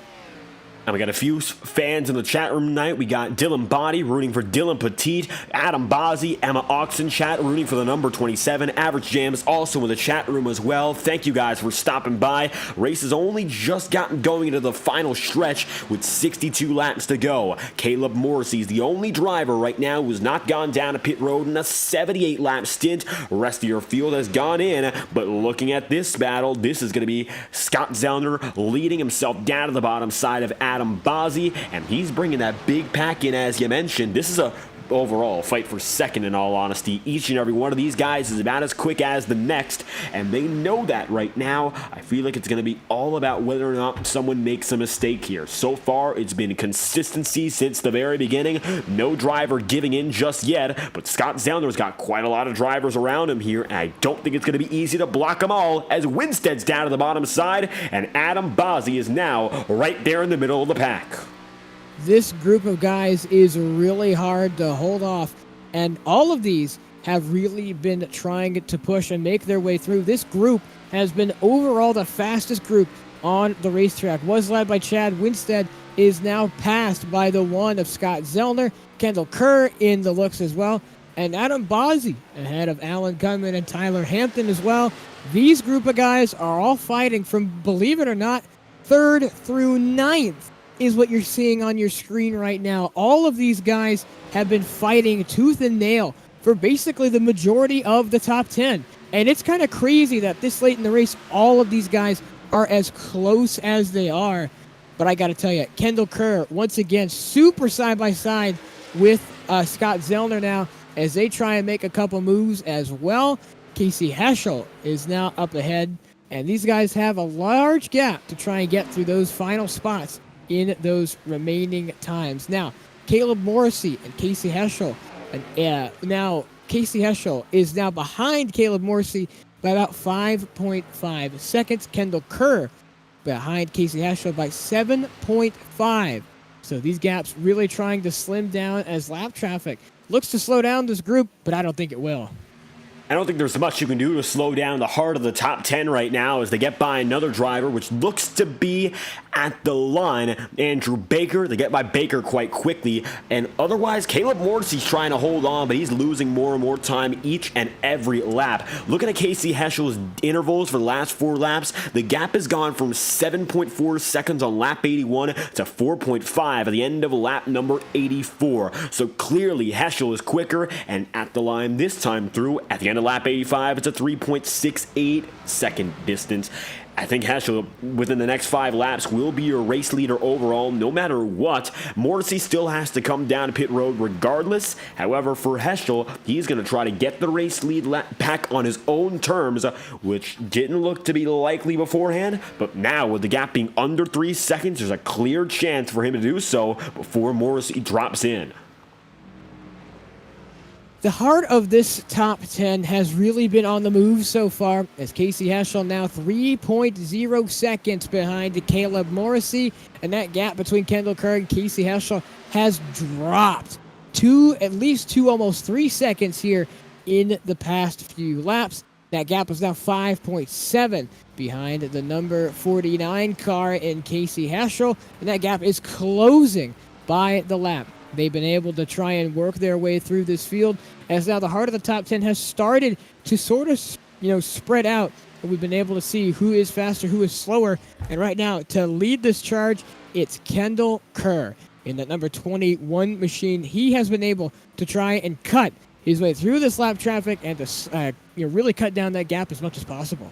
And we got a few fans in the chat room tonight. We got Dylan Body rooting for Dylan Petit, Adam Bozzi, Emma Oxen chat rooting for the number 27. Average Jams also in the chat room as well. Thank you guys for stopping by. Race has only just gotten going into the final stretch with 62 laps to go. Caleb Morrissey is the only driver right now who's not gone down to pit road in a 78-lap stint. The rest of your field has gone in, but looking at this battle, this is going to be Scott Zellner leading himself down to the bottom side of Adam Bozzi, and he's bringing that big pack in, as you mentioned. This is a overall fight for 2nd, in all honesty. Each and every one of these guys is about as quick as the next, and they know that right now. I feel like it's going to be all about whether or not someone makes a mistake here. So far, it's been consistency since the very beginning. No driver giving in just yet, but Scott Zellner's got quite a lot of drivers around him here, and I don't think it's going to be easy to block them all, as Winstead's down to the bottom side, and Adam Bozzi is now right there in the middle of the pack. This group of guys is really hard to hold off, and all of these have really been trying to push and make their way through. This group has been overall the fastest group on the racetrack. Was led by Chad Winstead, is now passed by the one of Scott Zellner, Kendall Kerr in the looks as well, and Adam Bozzi ahead of Alan Gunman and Tyler Hampton as well. These group of guys are all fighting from, believe it or not, 3rd through 9th. Is what you're seeing on your screen right now. All of these guys have been fighting tooth and nail for basically the majority of the top 10. And it's kind of crazy that this late in the race, all of these guys are as close as they are. But I got to tell you, Kendall Kerr, once again, super side-by-side with Scott Zellner now, as they try and make a couple moves as well. Casey Heschel is now up ahead, and these guys have a large gap to try and get through those final spots in those remaining times. Now, Caleb Morrissey and Casey Heschel, now Casey Heschel is now behind Caleb Morrissey by about 5.5 seconds. Kendall Kerr behind Casey Heschel by 7.5. So these gaps really trying to slim down as lap traffic looks to slow down this group, but I don't think it will. I don't think there's much you can do to slow down the heart of the top 10 right now as they get by another driver, which looks to be at the line. Andrew Baker, they get by Baker quite quickly. And otherwise, Caleb Morrissey's trying to hold on, but he's losing more and more time each and every lap. Looking at Casey Heschel's intervals for the last 4 laps, the gap has gone from 7.4 seconds on lap 81 to 4.5 at the end of lap number 84. So clearly, Heschel is quicker and at the line this time through. At the end of lap 85, it's a 3.68 second distance. I think Heschel, within the next 5 laps, will be your race leader overall, no matter what. Morrissey still has to come down to pit road regardless. However, for Heschel, he's going to try to get the race lead back on his own terms, which didn't look to be likely beforehand. But now, with the gap being under 3 seconds, there's a clear chance for him to do so before Morrissey drops in. The heart of this top 10 has really been on the move so far, as Casey Heschel now 3.0 seconds behind Caleb Morrissey, and that gap between Kendall Kerr and Casey Heschel has dropped to at least 2, almost 3 seconds here in the past few laps. That gap is now 5.7 behind the number 49 car in Casey Heschel, and that gap is closing by the lap. They've been able to try and work their way through this field, as now the heart of the top 10 has started to sort of, spread out. And we've been able to see who is faster, who is slower. And right now, to lead this charge, it's Kendall Kerr in that number 21 machine. He has been able to try and cut his way through this lap traffic and to really cut down that gap as much as possible.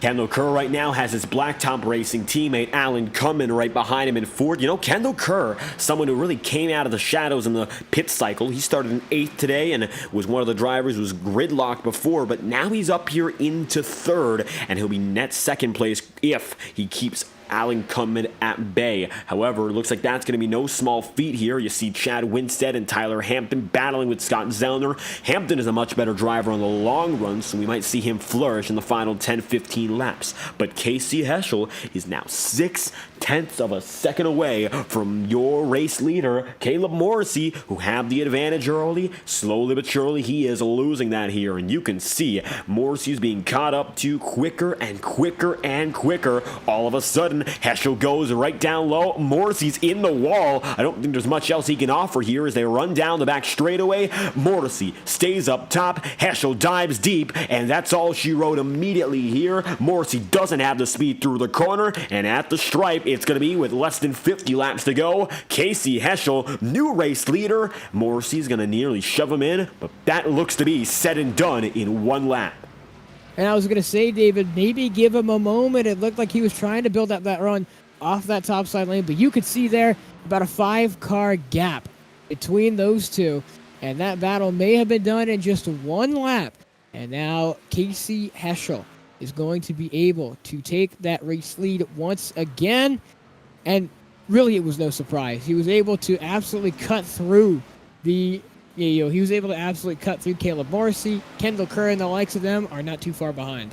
Kendall Kerr right now has his Blacktop Racing teammate Alan Cummin right behind him in fourth. Kendall Kerr, someone who really came out of the shadows in the pit cycle. He started in 8th today and was one of the drivers who was gridlocked before, but now he's up here into 3rd, and he'll be net 2nd place if he keeps Alan Cummin at bay. However, it looks like that's going to be no small feat here. You see Chad Winstead and Tyler Hampton battling with Scott Zellner. Hampton is a much better driver on the long run, so we might see him flourish in the final 10-15 laps. But Casey Heschel is now 0.6 of a second away from your race leader, Caleb Morrissey, who had the advantage early. Slowly but surely, he is losing that here, and you can see Morrissey's being caught up to quicker and quicker and quicker. All of a sudden, Heschel goes right down low. Morrissey's in the wall. I don't think there's much else he can offer here as they run down the back straightaway. Morrissey stays up top. Heschel dives deep, and that's all she wrote immediately here. Morrissey doesn't have the speed through the corner, and at the stripe, it's going to be with less than 50 laps to go. Casey Heschel, new race leader. Morrissey's going to nearly shove him in, but that looks to be said and done in 1 lap. And I was going to say, David, maybe give him a moment. It looked like he was trying to build up that run off that top side lane, but you could see there about a 5-car gap between those two, and that battle may have been done in just 1 lap. And now Casey Heschel is going to be able to take that race lead once again, and really it was no surprise. He was able to absolutely cut through he was able to absolutely cut through Caleb Morrissey. Kendall Kerr and the likes of them are not too far behind.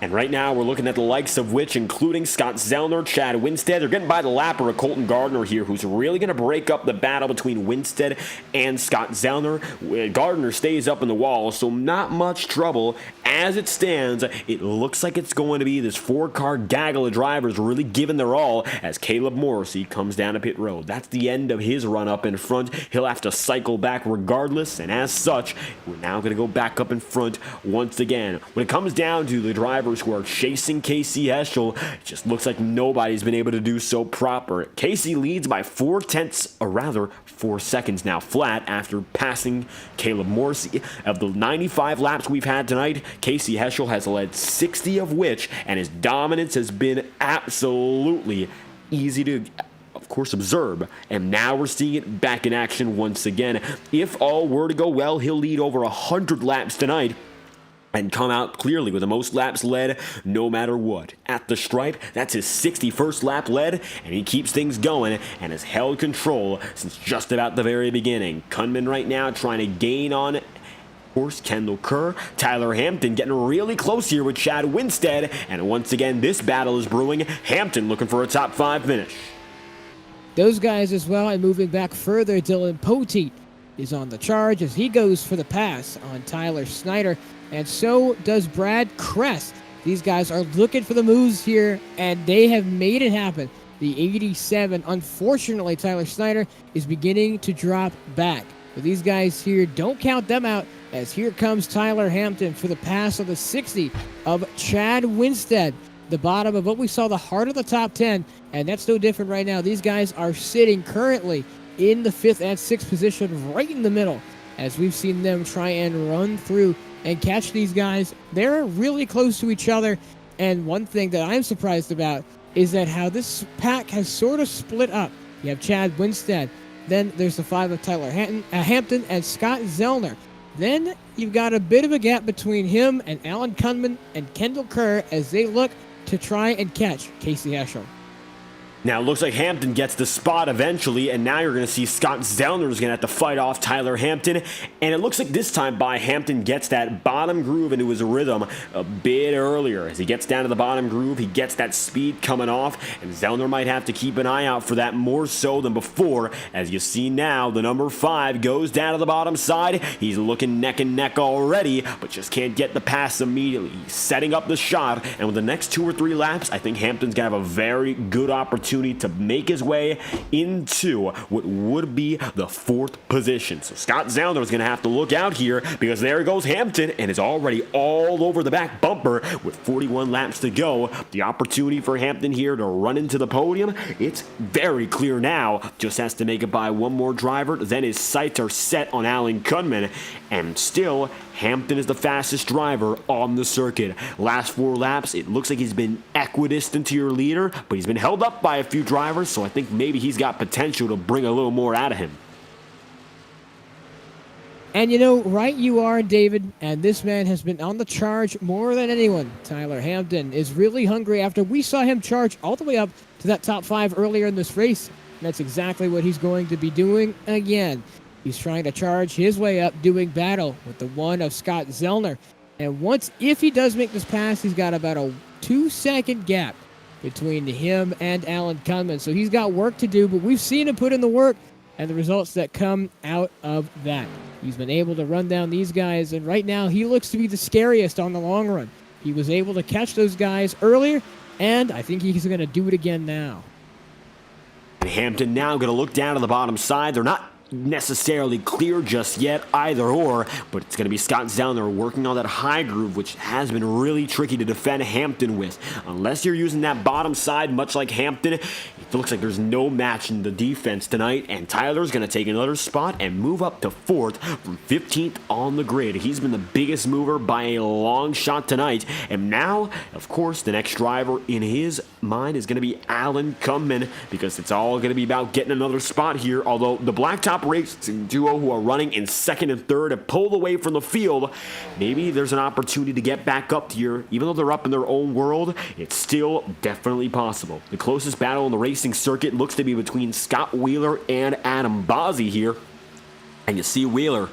And right now, we're looking at the likes of which, including Scott Zellner, Chad Winstead. They're getting by the lapper of Colton Gardner here, who's really going to break up the battle between Winstead and Scott Zellner. Gardner stays up in the wall, so not much trouble. As it stands, it looks like it's going to be this 4-car gaggle of drivers really giving their all as Caleb Morrissey comes down to pit road. That's the end of his run up in front. He'll have to cycle back regardless, and as such, we're now going to go back up in front once again. When it comes down to the drivers who are chasing Casey Heschel, it just looks like nobody's been able to do so proper. Casey leads by 4 seconds now flat after passing Caleb Morrissey. Of the 95 laps we've had tonight, Casey Heschel has led 60 of which, and his dominance has been absolutely easy to, of course, observe. And now we're seeing it back in action once again. If all were to go well, he'll lead over 100 laps tonight and come out clearly with the most laps led no matter what. At the stripe, that's his 61st lap led, and he keeps things going and has held control since just about the very beginning. Cunman right now trying to gain on course, Kendall Kerr, Tyler Hampton getting really close here with Chad Winstead, and once again this battle is brewing. Hampton looking for a top 5 finish. Those guys as well, and moving back further, Dylan Poteet is on the charge as he goes for the pass on Tyler Snyder, and so does Brad Kress. These guys are looking for the moves here, and they have made it happen. The 87, unfortunately, Tyler Snyder is beginning to drop back. But these guys here, don't count them out, as here comes Tyler Hampton for the pass of the 60 of Chad Winstead, the bottom of what we saw, the heart of the top 10, and that's no different right now. These guys are sitting currently in the 5th and 6th position, right in the middle, as we've seen them try and run through and catch these guys. They're really close to each other, and one thing that I'm surprised about is that how this pack has sort of split up. You have Chad Winstead, then there's the 5 of Tyler Hampton and Scott Zellner. Then you've got a bit of a gap between him and Alan Kunman and Kendall Kerr as they look to try and catch Casey Heschel. Now, it looks like Hampton gets the spot eventually, and now you're going to see Scott Zellner is going to have to fight off Tyler Hampton, and it looks like this time Hampton gets that bottom groove into his rhythm a bit earlier. As he gets down to the bottom groove, he gets that speed coming off, and Zellner might have to keep an eye out for that more so than before. As you see now, the number 5 goes down to the bottom side. He's looking neck and neck already, but just can't get the pass immediately. He's setting up the shot, and with the next 2 or 3 laps, I think Hampton's going to have a very good opportunity to make his way into what would be the 4th position. So Scott Zellner is going to have to look out here, because there goes Hampton and is already all over the back bumper with 41 laps to go. The opportunity for Hampton here to run into the podium, it's very clear now. Just has to make it by one more driver, then his sights are set on Alan Kunman, and still Hampton is the fastest driver on the circuit. Last 4 laps, it looks like he's been equidistant to your leader, but he's been held up by a few drivers, so I think maybe he's got potential to bring a little more out of him. And you know, right you are, David, and this man has been on the charge more than anyone. Tyler Hampton is really hungry after we saw him charge all the way up to that top 5 earlier in this race. That's exactly what he's going to be doing again. He's trying to charge his way up, doing battle with the 1 of Scott Zellner. And if he does make this pass, he's got about a 2-second gap between him and Alan Kunman. So he's got work to do, but we've seen him put in the work and the results that come out of that. He's been able to run down these guys, and right now he looks to be the scariest on the long run. He was able to catch those guys earlier, and I think he's going to do it again now. Hampton now going to look down to the bottom side. They're not necessarily clear just yet, either or, but it's going to be Scott Zellner working on that high groove, which has been really tricky to defend Hampton with. Unless you're using that bottom side, much like Hampton, it looks like there's no match in the defense tonight, and Tyler's going to take another spot and move up to 4th from 15th on the grid. He's been the biggest mover by a long shot tonight, and now, of course, the next driver in his mind is going to be Alan Kunman, because it's all going to be about getting another spot here, although the Blacktop Racing duo, who are running in 2nd and 3rd, have pulled away from the field. Maybe there's an opportunity to get back up here. Even though they're up in their own world, it's still definitely possible. The closest battle on the racing circuit looks to be between Scott Wheeler and Adam Bozzi here. And you see Wheeler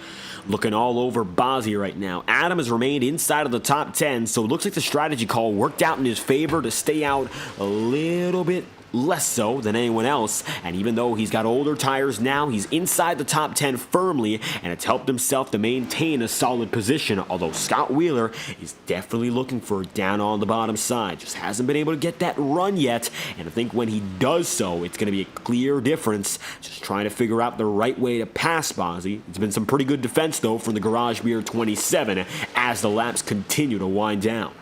looking all over Bozzi right now. Adam has remained inside of the top 10, so it looks like the strategy call worked out in his favor to stay out a little bit less so than anyone else, and even though he's got older tires now, he's inside the top 10 firmly, and it's helped himself to maintain a solid position, although Scott Wheeler is definitely looking for down on the bottom side. Just hasn't been able to get that run yet, and I think when he does so, it's going to be a clear difference. Just trying to figure out the right way to pass Bozzi. It's been some pretty good defense, though, from the Garage Beer 27 as the laps continue to wind down.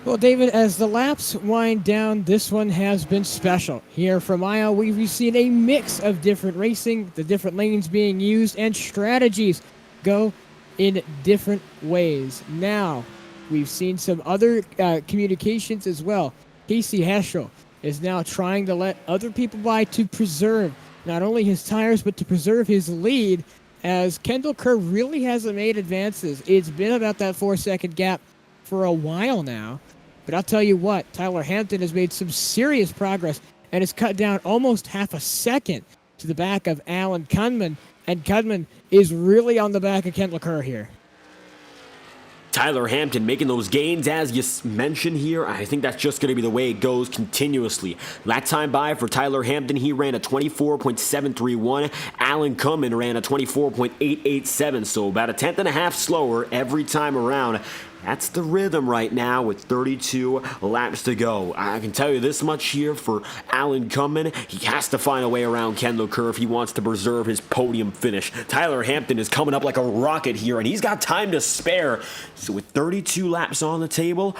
Well, David, as the laps wind down, this one has been special. Here from Iowa, we've seen a mix of different racing, the different lanes being used, and strategies go in different ways. Now, we've seen some other communications as well. Casey Heschel is now trying to let other people by to preserve not only his tires, but to preserve his lead, as Kendall Kerr really hasn't made advances. It's been about that 4-second gap for a while now. But I'll tell you what, Tyler Hampton has made some serious progress and has cut down almost half a second to the back of Alan Kunman, and Kunman is really on the back of Kendall Kerr here. Tyler Hampton making those gains, as you mentioned here. I think that's just going to be the way it goes continuously. Last time by for Tyler Hampton, he ran a 24.731. Alan Kunman ran a 24.887, so about a tenth and a half slower every time around. That's the rhythm right now with 32 laps to go. I can tell you this much here for Alan Kunman. He has to find a way around Kendall Kerr if he wants to preserve his podium finish. Tyler Hampton is coming up like a rocket here, and he's got time to spare. So with 32 laps on the table,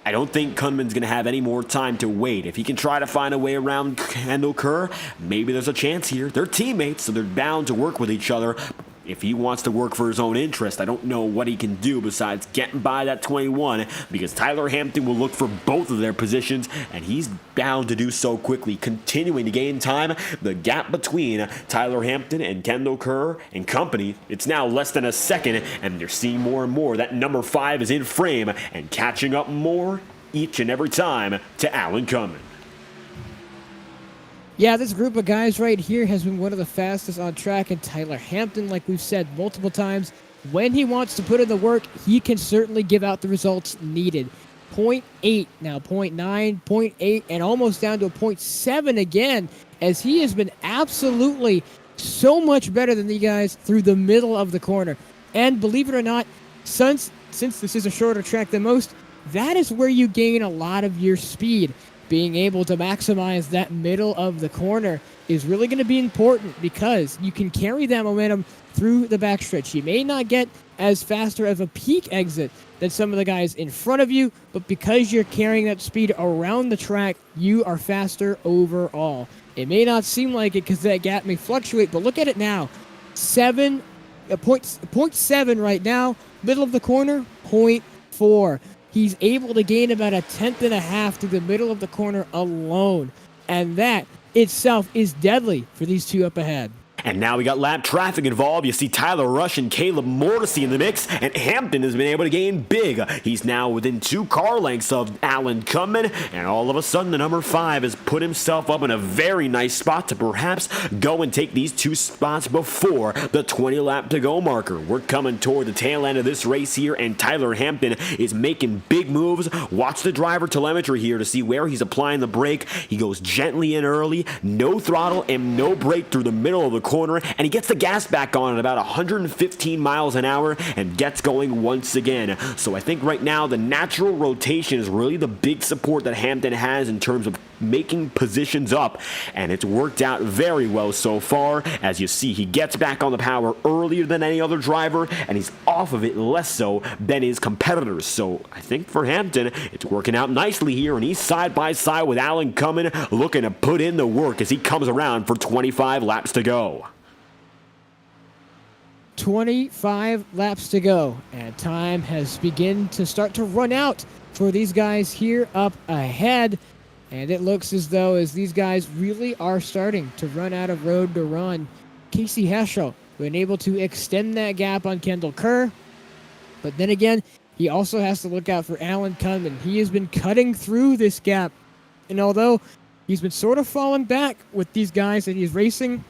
I don't think Kunman's going to have any more time to wait. If he can try to find a way around Kendall Kerr, maybe there's a chance here. They're teammates, so they're bound to work with each other. If he wants to work for his own interest, I don't know what he can do besides getting by that 21, because Tyler Hampton will look for both of their positions, and he's bound to do so quickly, continuing to gain time. The gap between Tyler Hampton and Kendall Kerr and company, it's now less than a second, and they're seeing more and more. That number 5 is in frame and catching up more each and every time to Alan Kunman. Yeah, this group of guys right here has been one of the fastest on track, and Tyler Hampton, like we've said multiple times, when he wants to put in the work, he can certainly give out the results needed. 0.8, now 0.9, 0.8, and almost down to a 0.7 again, as he has been absolutely so much better than the guys through the middle of the corner. And believe it or not, since this is a shorter track than most, that is where you gain a lot of your speed. Being able to maximize that middle of the corner is really going to be important, because you can carry that momentum through the backstretch. You may not get as faster of a peak exit than some of the guys in front of you, but because you're carrying that speed around the track, you are faster overall. It may not seem like it because that gap may fluctuate, but look at it now. 0.7 right now, middle of the corner, 0.4. He's able to gain about a tenth and a half through the middle of the corner alone. And that itself is deadly for these two up ahead. And now we got lap traffic involved. You see Tyler Rush and Caleb Morrissey in the mix, and Hampton has been able to gain big. He's now within 2 car lengths of Alan Kunman, and all of a sudden the number 5 has put himself up in a very nice spot to perhaps go and take these 2 spots before the 20 lap to go marker. We're coming toward the tail end of this race here, and Tyler Hampton is making big moves. Watch the driver telemetry here to see where he's applying the brake. He goes gently in early, no throttle and no brake through the middle of the corner, and he gets the gas back on at about 115 miles an hour and gets going once again. So I think right now the natural rotation is really the big support that Hampton has in terms of making positions up, and it's worked out very well so far. As you see, he gets back on the power earlier than any other driver, and he's off of it less so than his competitors. So I think for Hampton, it's working out nicely here, and he's side by side with Alan Kunman, looking to put in the work as he comes around for 25 laps to go. 25 laps to go, and time has begun to start to run out for these guys here up ahead. And it looks as though as these guys really are starting to run out of road to run. Casey Heschel been able to extend that gap on Kendall Kerr, but then again, he also has to look out for Alan Kunman. He has been cutting through this gap, and although he's been sort of falling back with these guys that he's racing,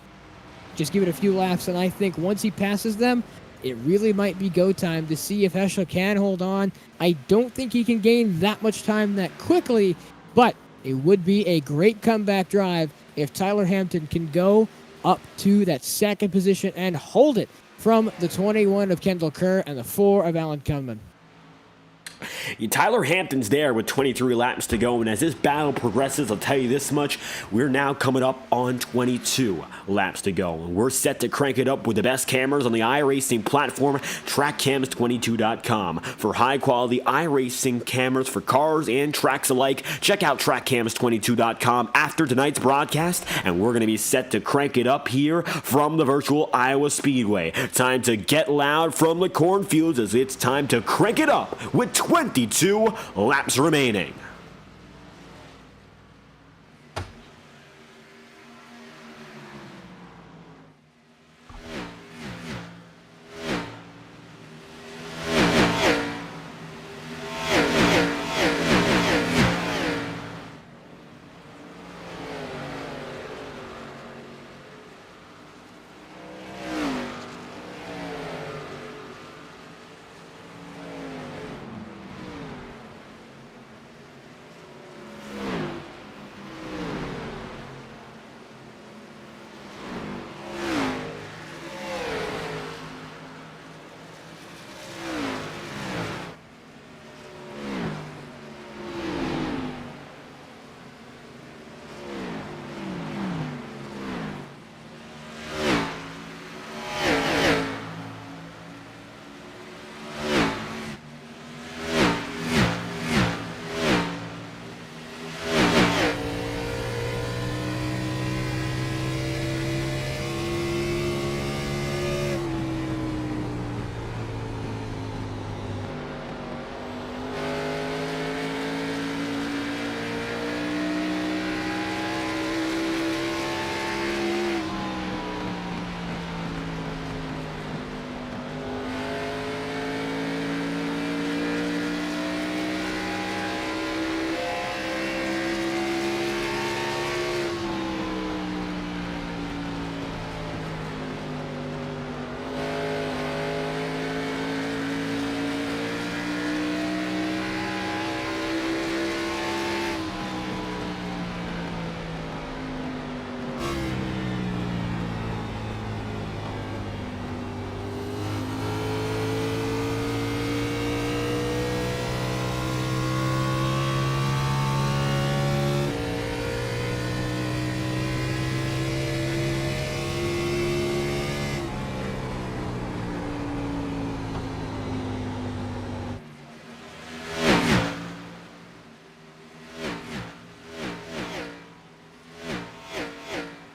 just give it a few laps, and I think once he passes them, it really might be go time to see if Heschel can hold on. I don't think he can gain that much time that quickly, but it would be a great comeback drive if Tyler Hampton can go up to that second position and hold it from the 21 of Kendall Kerr and the 4 of Alan Kunman. Tyler Hampton's there with 23 laps to go, and as this battle progresses, I'll tell you this much, we're now coming up on 22 laps to go, and we're set to crank it up with the best cameras on the iRacing platform, TrackCams22.com. For high-quality iRacing cameras for cars and tracks alike, check out TrackCams22.com after tonight's broadcast, and we're going to be set to crank it up here from the virtual Iowa Speedway. Time to get loud from the cornfields, as it's time to crank it up with 22 laps remaining.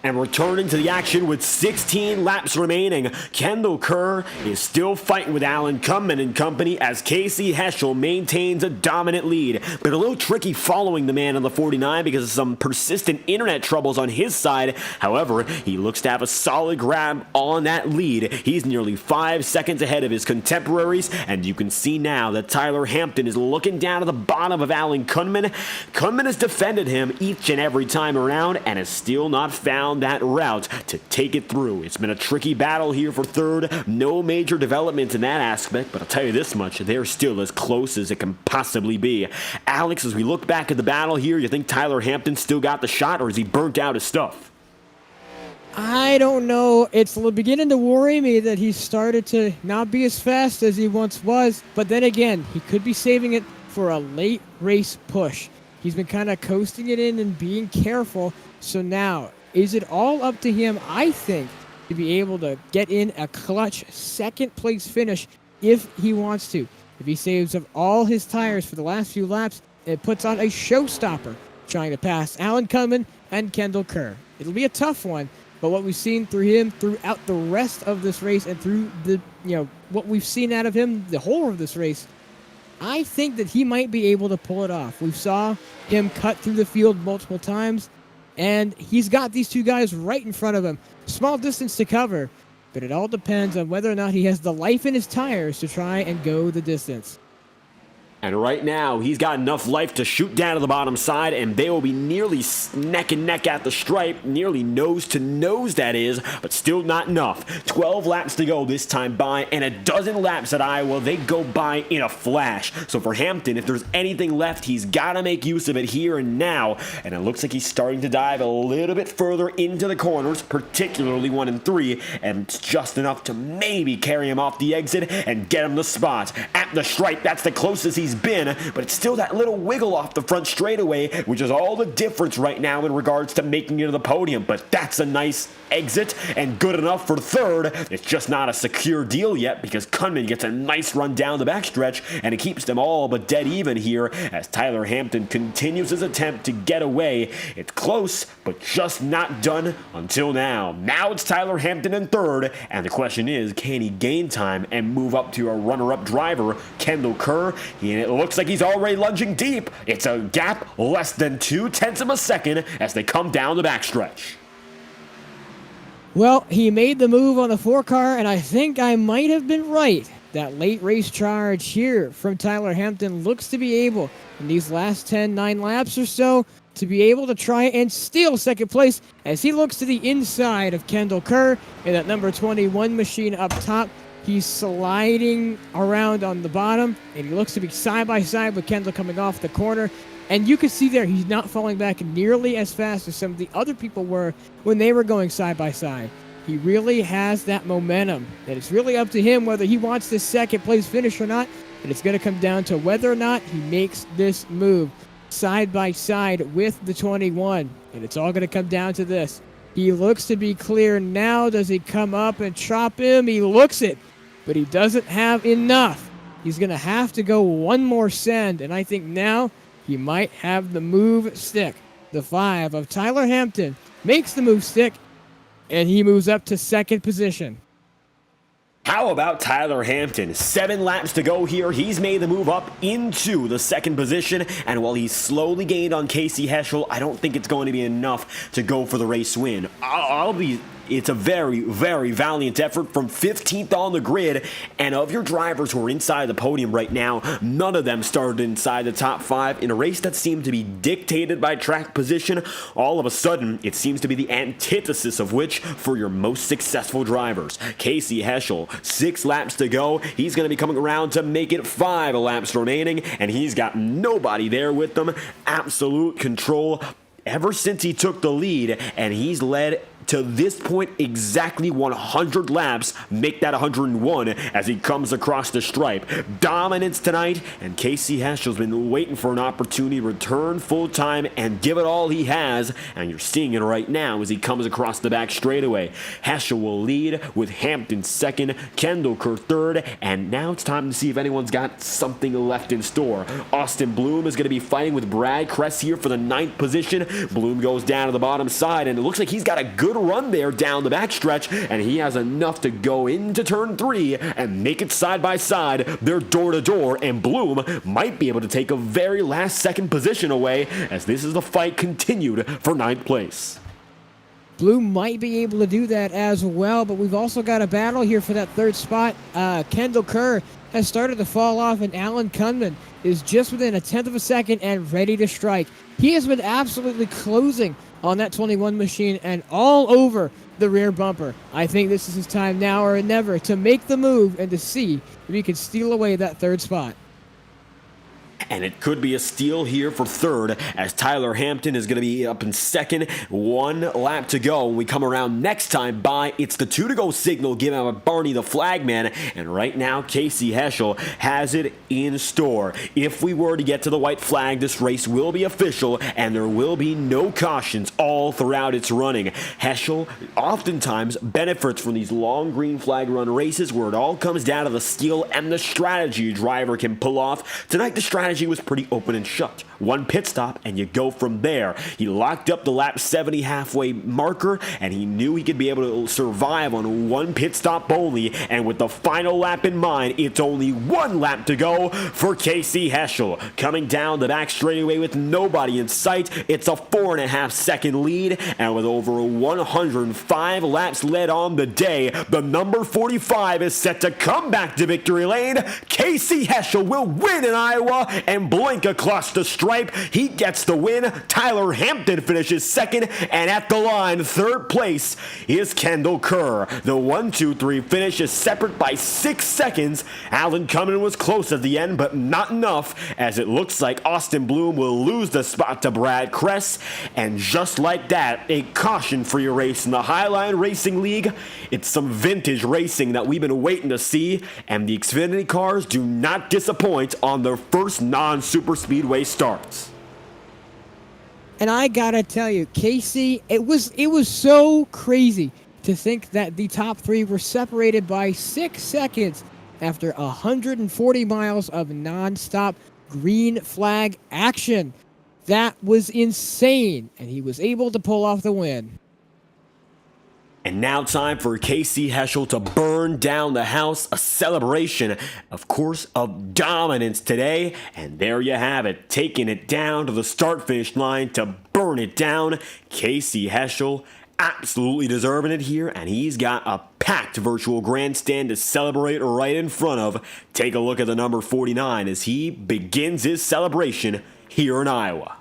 And returning to the action with 16 laps remaining, Kendall Kerr is still fighting with Alan Cummin and company as Casey Heschel maintains a dominant lead. But a little tricky following the man on the 49 because of some persistent internet troubles on his side. However, he looks to have a solid grab on that lead. He's nearly 5 seconds ahead of his contemporaries, and you can see now that Tyler Hampton is looking down at the bottom of Alan Cummin. Cummin has defended him each and every time around and has still not found that route to take it through. It's been a tricky battle here for third. No major development in that aspect, but I'll tell you this much, they're still as close as it can possibly be. Alex, as we look back at the battle here, you think Tyler Hampton still got the shot, or is he burnt out his stuff? I don't know. It's beginning to worry me that he started to not be as fast as he once was, but then again, he could be saving it for a late race push. He's been kind of coasting it in and being careful, so now is it all up to him, I think, to be able to get in a clutch second-place finish if he wants to. If he saves up all his tires for the last few laps, it puts on a showstopper trying to pass Alan Cummin and Kendall Kerr. It'll be a tough one, but what we've seen through him throughout the rest of this race and through the what we've seen out of him the whole of this race, I think that he might be able to pull it off. We saw him cut through the field multiple times, and he's got these two guys right in front of him. Small distance to cover, but it all depends on whether or not he has the life in his tires to try and go the distance. And right now, he's got enough life to shoot down to the bottom side, and they will be nearly neck and neck at the stripe, nearly nose to nose, that is, but still not enough. 12 laps to go this time by, and a dozen laps at Iowa. They go by in a flash. So for Hampton, if there's anything left, he's got to make use of it here and now. And it looks like he's starting to dive a little bit further into the corners, particularly 1 and 3, and it's just enough to maybe carry him off the exit and get him the spot. At the stripe, that's the closest he's been, but it's still that little wiggle off the front straightaway, which is all the difference right now in regards to making it to the podium. But that's a nice exit and good enough for third. It's just not a secure deal yet because Cunman gets a nice run down the backstretch, and it keeps them all but dead even here as Tyler Hampton continues his attempt to get away. It's close, but just not done until now. Now it's Tyler Hampton in third, and the question is, can he gain time and move up to a runner-up driver, Kendall Kerr? And it looks like he's already lunging deep. It's a gap less than 0.2 of a second as they come down the backstretch. Well, he made the move on the 4-car, and I think I might have been right. That late race charge here from Tyler Hampton looks to be able, in these last 9 laps or so, to be able to try and steal second place as he looks to the inside of Kendall Kerr in that number 21 machine up top. He's sliding around on the bottom, and he looks to be side by side with Kendall coming off the corner. And you can see there he's not falling back nearly as fast as some of the other people were when they were going side by side. He really has that momentum, and it's really up to him whether he wants this second place finish or not. And it's going to come down to whether or not he makes this move side by side with the 21. And it's all going to come down to this. He looks to be clear now. Does he come up and chop him? He looks it, but he doesn't have enough. He's going to have to go one more send, and I think now he might have the move stick. The 5 of Tyler Hampton makes the move stick, and he moves up to second position. How about Tyler Hampton? 7 laps to go here. He's made the move up into the second position, and while he's slowly gained on Casey Heschel, I don't think it's going to be enough to go for the race win. It's a very, very valiant effort from 15th on the grid, and of your drivers who are inside the podium right now, none of them started inside the top 5 in a race that seemed to be dictated by track position. All of a sudden, it seems to be the antithesis of which for your most successful drivers. Casey Heschel, 6 laps to go. He's going to be coming around to make it 5 laps remaining, and he's got nobody there with them. Absolute control ever since he took the lead, and he's led to this point, exactly 100 laps make that 101 as he comes across the stripe. Dominance tonight, and Casey Heschel's been waiting for an opportunity to return full time and give it all he has, and you're seeing it right now as he comes across the back straightaway. Heschel will lead with Hampton second, Kendall Kerr third, and now it's time to see if anyone's got something left in store. Austin Bloom is going to be fighting with Brad Kress here for the 9th position. Bloom goes down to the bottom side, and it looks like he's got a good run there down the backstretch, and he has enough to go into turn 3 and make it side by side. They're door to door, and Bloom might be able to take a very last second position away as this is the fight continued for 9th place. Bloom might be able to do that as well, but we've also got a battle here for that 3rd spot. Kendall Kerr has started to fall off, and Alan Kunman is just within a 10th of a second and ready to strike. He has been absolutely closing on that 21 machine and all over the rear bumper. I think this is his time now or never to make the move and to see if he can steal away that 3rd spot. And it could be a steal here for 3rd as Tyler Hampton is going to be up in 2nd. 1 lap to go. When we come around next time by, it's the 2 to go signal given out by Barney the flagman. And right now, Casey Heschel has it in store. If we were to get to the white flag, this race will be official and there will be no cautions all throughout its running. Heschel oftentimes benefits from these long green flag run races where it all comes down to the skill and the strategy a driver can pull off. Tonight, the strategy was pretty open and shut. 1 pit stop and you go from there. He locked up the lap 70 halfway marker and he knew he could be able to survive on 1 pit stop only, and with the final lap in mind, it's only 1 lap to go for Casey Heschel. Coming down the back straightaway with nobody in sight, it's a 4.5 second lead, and with over 105 laps led on the day, the number 45 is set to come back to victory lane. Casey Heschel will win in Iowa and blink across the stripe. He gets the win. Tyler Hampton finishes 2nd, and at the line, 3rd place is Kendall Kerr. The 1-2-3 finish is separate by 6 seconds. Alan Cummins was close at the end, but not enough, as it looks like Austin Bloom will lose the spot to Brad Kress. And just like that, a caution-free race in the Highline Racing League. It's some vintage racing that we've been waiting to see, and the Xfinity cars do not disappoint on their first non-superspeedway starts. And I gotta tell you, Casey, it was so crazy to think that the top 3 were separated by 6 seconds after 140 miles of non-stop green flag action. That was insane, and he was able to pull off the win. And now time for Casey Heschel to burn down the house, a celebration, of course, of dominance today. And there you have it, taking it down to the start-finish line to burn it down. Casey Heschel absolutely deserving it here, and he's got a packed virtual grandstand to celebrate right in front of. Take a look at the number 49 as he begins his celebration here in Iowa.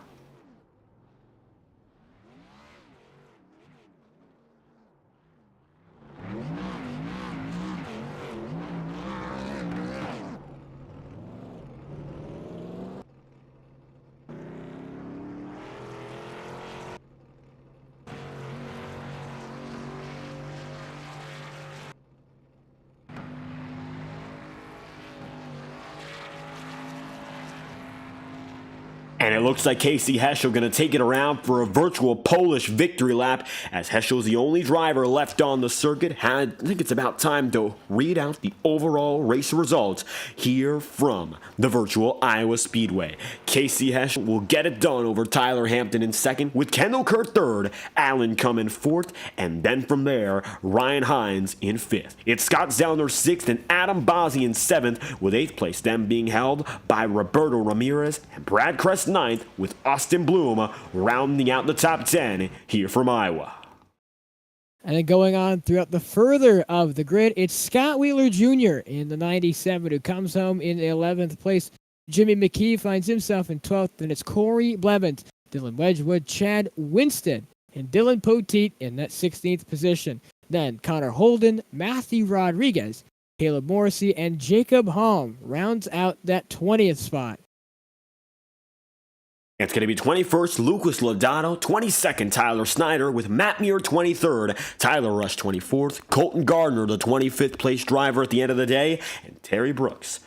And it looks like Casey Heschel going to take it around for a virtual Polish victory lap, as Heschel's the only driver left on the circuit. I think it's about time to read out the overall race results here from the virtual Iowa Speedway. Casey Heschel will get it done over Tyler Hampton in 2nd, with Kendall Kerr 3rd, Alan Cummins 4th, and then from there, Ryan Hines in 5th. It's Scott Zellner 6th and Adam Bozzi in 7th, with 8th place them being held by Roberto Ramirez and Brad Kress 9th, with Austin Bloom rounding out the top 10 here from Iowa. And then going on throughout the further of the grid, it's Scott Wheeler Jr. in the 97 who comes home in 11th place. Jimmy McKee finds himself in 12th, and it's Corey Blevins, Dylan Wedgwood, Chad Winstead, and Dylan Poteet in that 16th position. Then Connor Holden, Matthew Rodriguez, Caleb Morrissey, and Jacob Hom rounds out that 20th spot. It's going to be 21st, Lucas Lodato, 22nd, Tyler Snyder, with Matt Muir 23rd, Tyler Rush 24th, Colton Gardner, the 25th place driver at the end of the day, and Terry Brooks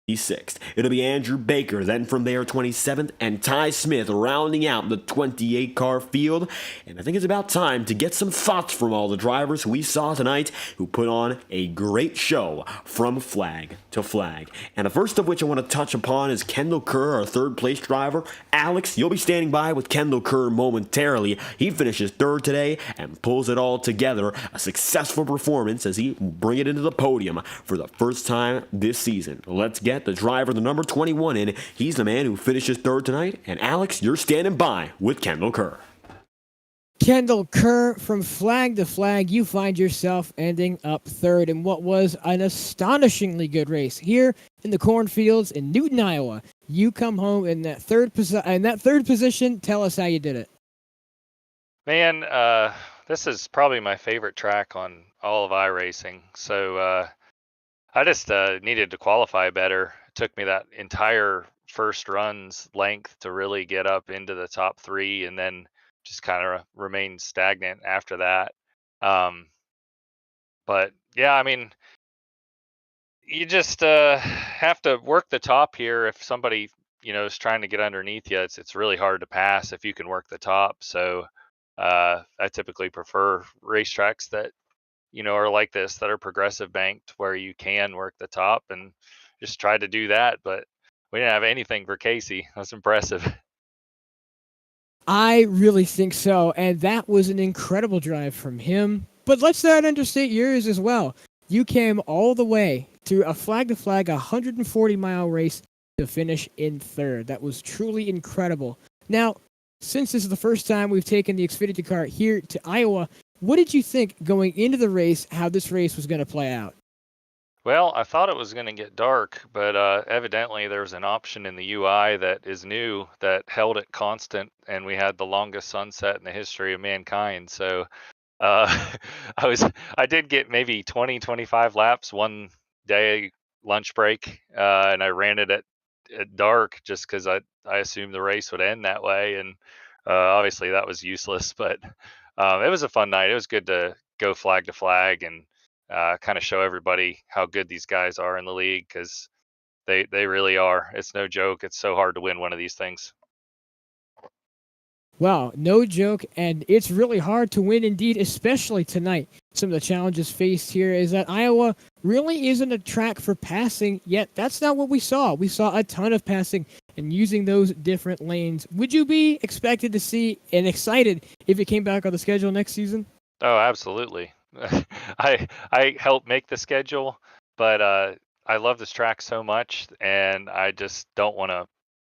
26th. It'll be Andrew Baker, then from there 27th, and Ty Smith rounding out the 28 car field. And I think it's about time to get some thoughts from all the drivers we saw tonight who put on a great show from flag to flag. And the first of which I want to touch upon is Kendall Kerr, our third place driver. Alex, you'll be standing by with Kendall Kerr momentarily. He finishes third today and pulls it all together. A successful performance as he bring it into the podium for the first time this season. Let's get the driver, the number 21 in. He's the man who finishes third tonight. And Alex, you're standing by with Kendall Kerr. Kendall Kerr, from flag to flag, you find yourself ending up third in what was an astonishingly good race here in the cornfields in Newton, Iowa. You come home in that third position. Tell us how you did it. Man, this is probably my favorite track on all of iRacing. So I just needed to qualify better. It took me that entire first run's length to really get up into the top three, and then just kind of remain stagnant after that. But yeah, I mean, you just have to work the top here. If somebody, is trying to get underneath you, it's really hard to pass if you can work the top. So I typically prefer racetracks that are like this, that are progressive banked, where you can work the top, and just try to do that. But we didn't have anything for Casey. That's impressive. I really think so, and that was an incredible drive from him. But let's not understate yours as well. You came all the way through a flag-to-flag 140-mile race to finish in third. That was truly incredible. Now, since this is the first time we've taken the Xfinity car here to Iowa, what did you think going into the race, how this race was going to play out? Well, I thought it was going to get dark, but evidently there was an option in the UI that is new that held it constant, and we had the longest sunset in the history of mankind. So I did get maybe 20, 25 laps one day lunch break, and I ran it at dark just because I assumed the race would end that way, and obviously that was useless. But it was a fun night. It was good to go flag to flag and kind of show everybody how good these guys are in the league, because they really are. It's no joke. It's so hard to win one of these things. Wow, no joke, and it's really hard to win indeed, especially tonight. Some of the challenges faced here is that Iowa really isn't a track for passing, yet that's not what we saw. We saw a ton of passing and using those different lanes. Would you be expected to see and excited if it came back on the schedule next season? Oh, absolutely. I helped make the schedule, but I love this track so much, and I just don't want to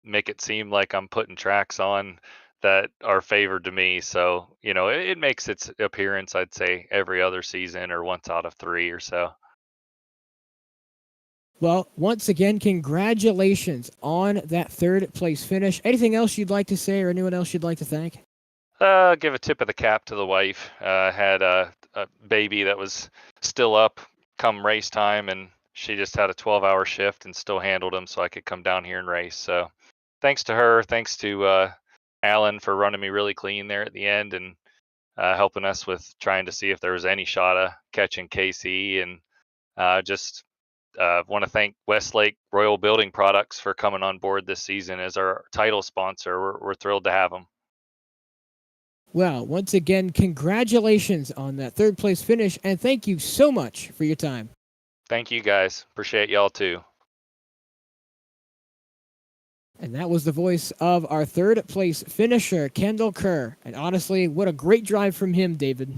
make it seem like I'm putting tracks on that are favored to me. So, it makes its appearance, I'd say, every other season or once out of 3 or so. Well, once again, congratulations on that third place finish. Anything else you'd like to say, or anyone else you'd like to thank? Give a tip of the cap to the wife. Had a baby that was still up come race time, and she just had a 12-hour shift and still handled him so I could come down here and race. So thanks to her, thanks to Alan for running me really clean there at the end, and helping us with trying to see if there was any shot of catching KC. And just want to thank Westlake Royal Building Products for coming on board this season as our title sponsor. We're thrilled to have them. Well, once again, congratulations on that third place finish, and thank you so much for your time. Thank you, guys. Appreciate y'all too. And that was the voice of our third place finisher, Kendall Kerr. And honestly, what a great drive from him, David.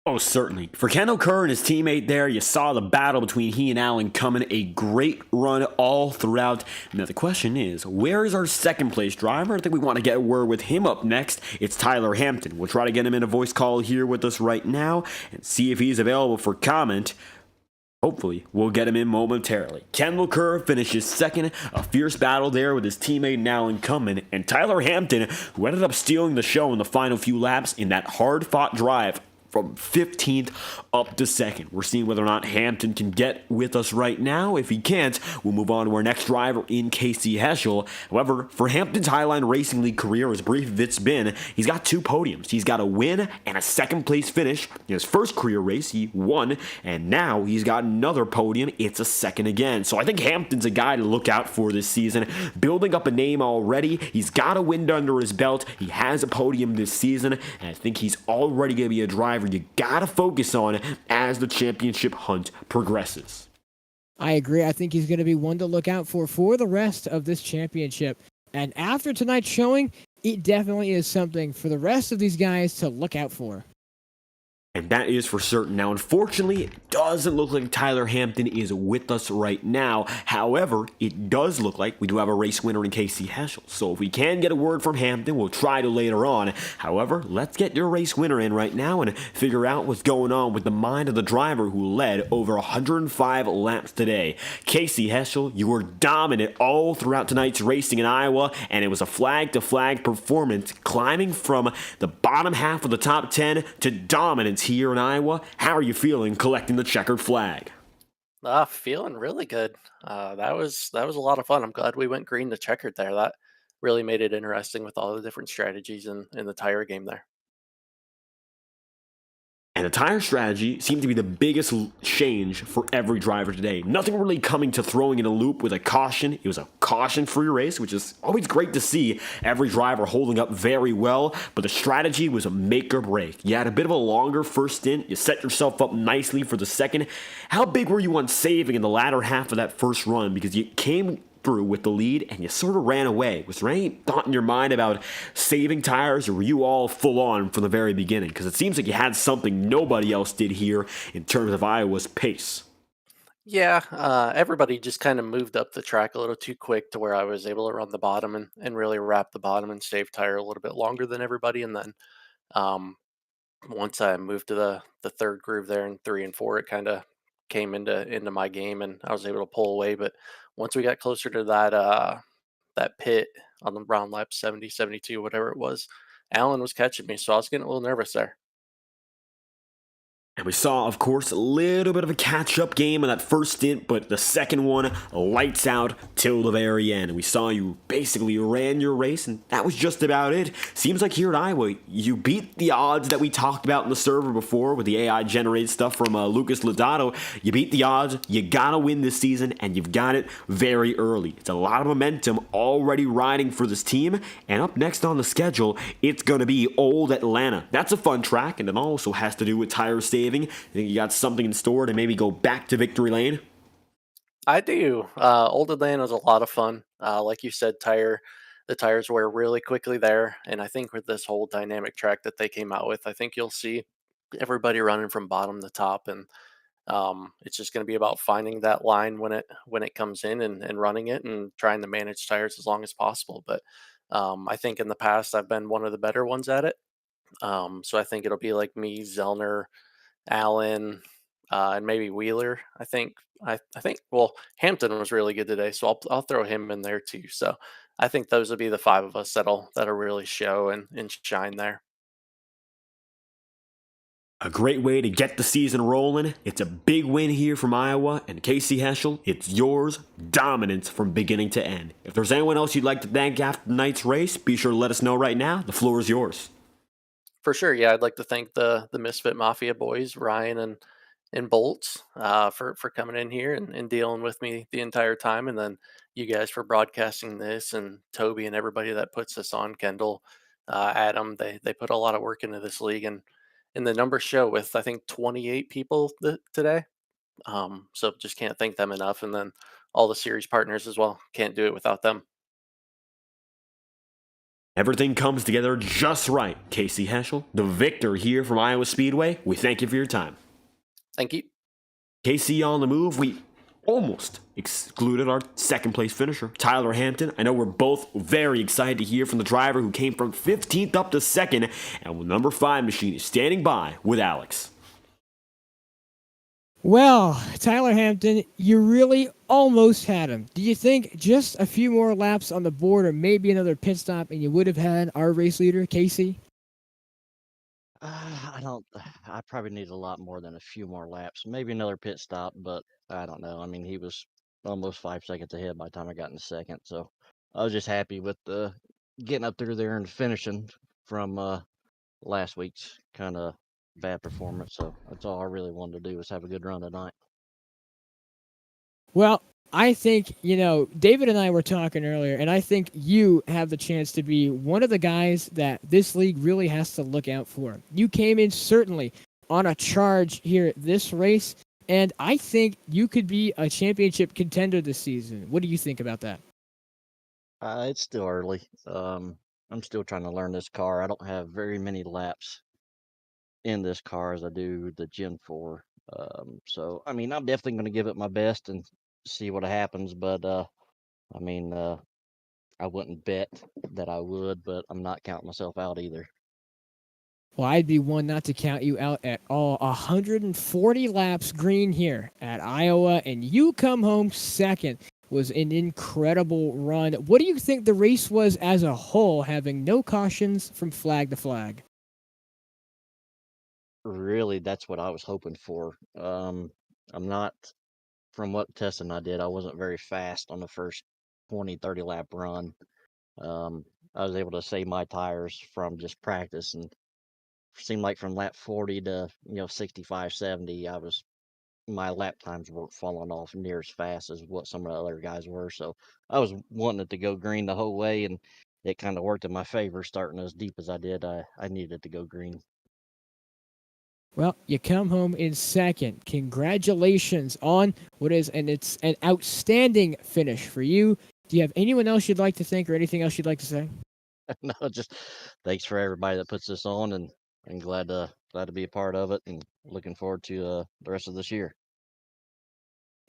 Oh, certainly. For Kendall Kerr and his teammate there, you saw the battle between he and Allen coming. A great run all throughout. Now, the question is, where is our second place driver? I think we want to get a word with him up next. It's Tyler Hampton. We'll try to get him in a voice call here with us right now and see if he's available for comment. Hopefully, we'll get him in momentarily. Kendall Kerr finishes second. A fierce battle there with his teammate now incumbent. And Tyler Hampton, who ended up stealing the show in the final few laps in that hard-fought drive from 15th up to 2nd. We're seeing whether or not Hampton can get with us right now. If he can't, we'll move on to our next driver in Casey Heschel. However, for Hampton's Highline Racing League career, as brief as it's been, he's got 2 podiums. He's got a win and a 2nd place finish. In his first career race, he won, and now he's got another podium. It's a 2nd again. So I think Hampton's a guy to look out for this season. Building up a name already. He's got a win under his belt. He has a podium this season, and I think he's already going to be a driver you got to focus on as the championship hunt progresses. I agree. I think he's going to be one to look out for the rest of this championship. And after tonight's showing, it definitely is something for the rest of these guys to look out for. And that is for certain. Now, unfortunately, it doesn't look like Tyler Hampton is with us right now. However, it does look like we do have a race winner in Casey Heschel. So if we can get a word from Hampton, we'll try to later on. However, let's get your race winner in right now and figure out what's going on with the mind of the driver who led over 105 laps today. Casey Heschel, you were dominant all throughout tonight's racing in Iowa, and it was a flag-to-flag performance, climbing from the bottom half of the top 10 to dominance here in Iowa. How are you feeling collecting the checkered flag? Feeling really good. That was a lot of fun. I'm glad we went green to checkered there. That really made it interesting with all the different strategies in the tire game there. And the tire strategy seemed to be the biggest change for every driver today. Nothing really coming to throwing in a loop with a caution. It was a caution-free race, which is always great to see. Every driver holding up very well, but the strategy was a make or break. You had a bit of a longer first stint. You set yourself up nicely for the second. How big were you on saving in the latter half of that first run? Because you came through with the lead and you sort of ran away. Was there any thought in your mind about saving tires, or were you all full on from the very beginning? Because it seems like you had something nobody else did here in terms of Iowa's pace. Yeah, everybody just kind of moved up the track a little too quick to where I was able to run the bottom and really wrap the bottom and save tire a little bit longer than everybody. And then once I moved to the third groove there in 3 and 4, it kind of came into my game and I was able to pull away. But once we got closer to that pit on the round lap 70, 72, whatever it was, Alan was catching me, so I was getting a little nervous there. And we saw, of course, a little bit of a catch-up game in that first stint, but the second one, lights out till the very end. And we saw you basically ran your race, and that was just about it. Seems like here at Iowa, you beat the odds that we talked about in the server before with the AI-generated stuff from Lucas Lodato. You beat the odds, you gotta win this season, and you've got it very early. It's a lot of momentum already riding for this team, and up next on the schedule, it's gonna be Old Atlanta. That's a fun track, and it also has to do with tire saving. I think you got something in store to maybe go back to victory lane? I do. Old Atlanta was a lot of fun. Like you said, the tires wear really quickly there, and I think with this whole dynamic track that they came out with, I think you'll see everybody running from bottom to top, and it's just going to be about finding that line when it comes in and running it and trying to manage tires as long as possible. But I think in the past I've been one of the better ones at it. So I think it'll be like me, Zellner, Allen, and maybe Wheeler. I think. Well, Hampton was really good today, so I'll throw him in there too. So I think those will be the 5 of us that'll really show and shine there. A great way to get the season rolling. It's a big win here from Iowa, and Casey Heschel, it's yours, dominance from beginning to end. If there's anyone else you'd like to thank after tonight's race, be sure to let us know right now. The floor is yours. For sure, yeah. I'd like to thank the Misfit Mafia boys, Ryan and Bolts, for coming in here and dealing with me the entire time, and then you guys for broadcasting this, and Toby and everybody that puts this on, Kendall, Adam. They put a lot of work into this league, and the numbers show with I think 28 people today. So just can't thank them enough, and then all the series partners as well. Can't do it without them. Everything comes together just right. Casey Heschel, the victor here from Iowa Speedway. We thank you for your time. Thank you. Casey on the move. We almost excluded our second place finisher, Tyler Hampton. I know we're both very excited to hear from the driver who came from 15th up to 2nd, and number 5 machine is standing by with Alex. Well, Tyler Hampton, you really almost had him. Do you think just a few more laps on the board or maybe another pit stop and you would have had our race leader, Casey? I probably need a lot more than a few more laps, maybe another pit stop, but I don't know. I mean, he was almost 5 seconds ahead by the time I got in second, so I was just happy with getting up through there and finishing from last week's kind of bad performance. So that's all I really wanted to do was have a good run tonight. Well, I think, David and I were talking earlier, and I think you have the chance to be one of the guys that this league really has to look out for. You came in certainly on a charge here at this race, and I think you could be a championship contender this season. What do you think about that? It's still early. I'm still trying to learn this car. I don't have very many laps in this car as I do the Gen 4. So, I mean, I'm definitely going to give it my best and see what happens. But, I mean, I wouldn't bet that I would, but I'm not counting myself out either. Well, I'd be one not to count you out at all. 140 laps green here at Iowa, and you come home second. Was an incredible run. What do you think the race was as a whole, having no cautions from flag to flag? Really, that's what I was hoping for. I'm not, from what testing I did, I wasn't very fast on the first 20, 30 lap run. I was able to save my tires from just practice, and seemed like from lap 40 to 65, 70, my lap times weren't falling off near as fast as what some of the other guys were. So I was wanting it to go green the whole way, and it kind of worked in my favor starting as deep as I did. I needed it to go green. Well, you come home in second. Congratulations on it's an outstanding finish for you. Do you have anyone else you'd like to thank or anything else you'd like to say? No, just thanks for everybody that puts this on, and glad to be a part of it, and looking forward to the rest of this year.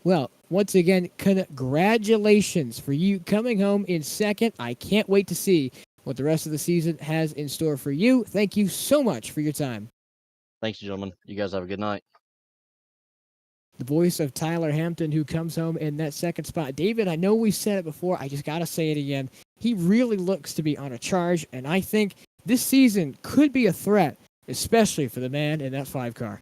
Well, once again, congratulations for you coming home in second. I can't wait to see what the rest of the season has in store for you. Thank you so much for your time. Thanks, gentlemen. You guys have a good night. The voice of Tyler Hampton, who comes home in that second spot. David, I know we said it before. I just got to say it again. He really looks to be on a charge, and I think this season could be a threat, especially for the man in that 5 car.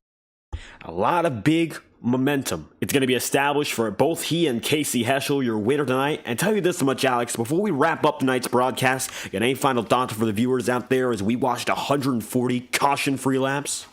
A lot of big momentum. It's going to be established for both he and Casey Heschel, your winner tonight. And tell you this much, Alex, before we wrap up tonight's broadcast, got any final thoughts for the viewers out there as we watched 140 caution-free laps?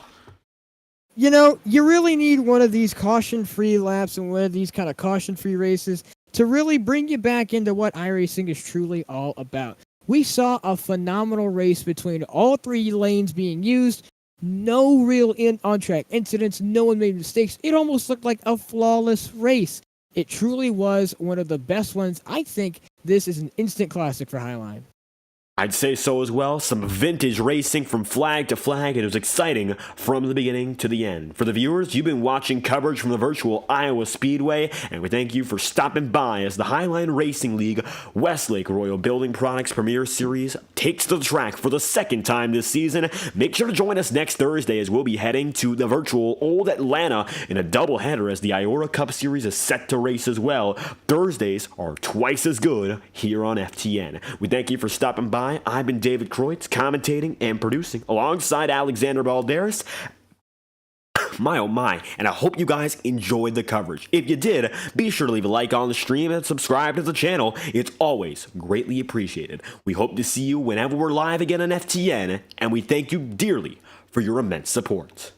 You really need one of these caution-free laps and one of these kind of caution-free races to really bring you back into what iRacing is truly all about. We saw a phenomenal race between all 3 lanes being used. No real on-track incidents. No one made mistakes. It almost looked like a flawless race. It truly was one of the best ones. I think this is an instant classic for Highline. I'd say so as well. Some vintage racing from flag to flag, and it was exciting from the beginning to the end. For the viewers, you've been watching coverage from the virtual Iowa Speedway, and we thank you for stopping by as the Highline Racing League Westlake Royal Building Products Premier Series takes to the track for the second time this season. Make sure to join us next Thursday as we'll be heading to the virtual Old Atlanta in a doubleheader as the Iora Cup Series is set to race as well. Thursdays are twice as good here on FTN. We thank you for stopping by. I've been David Kreutz, commentating and producing alongside Alexander Balderas. My oh my, and I hope you guys enjoyed the coverage. If you did, be sure to leave a like on the stream and subscribe to the channel. It's always greatly appreciated. We hope to see you whenever we're live again on FTN, and we thank you dearly for your immense support.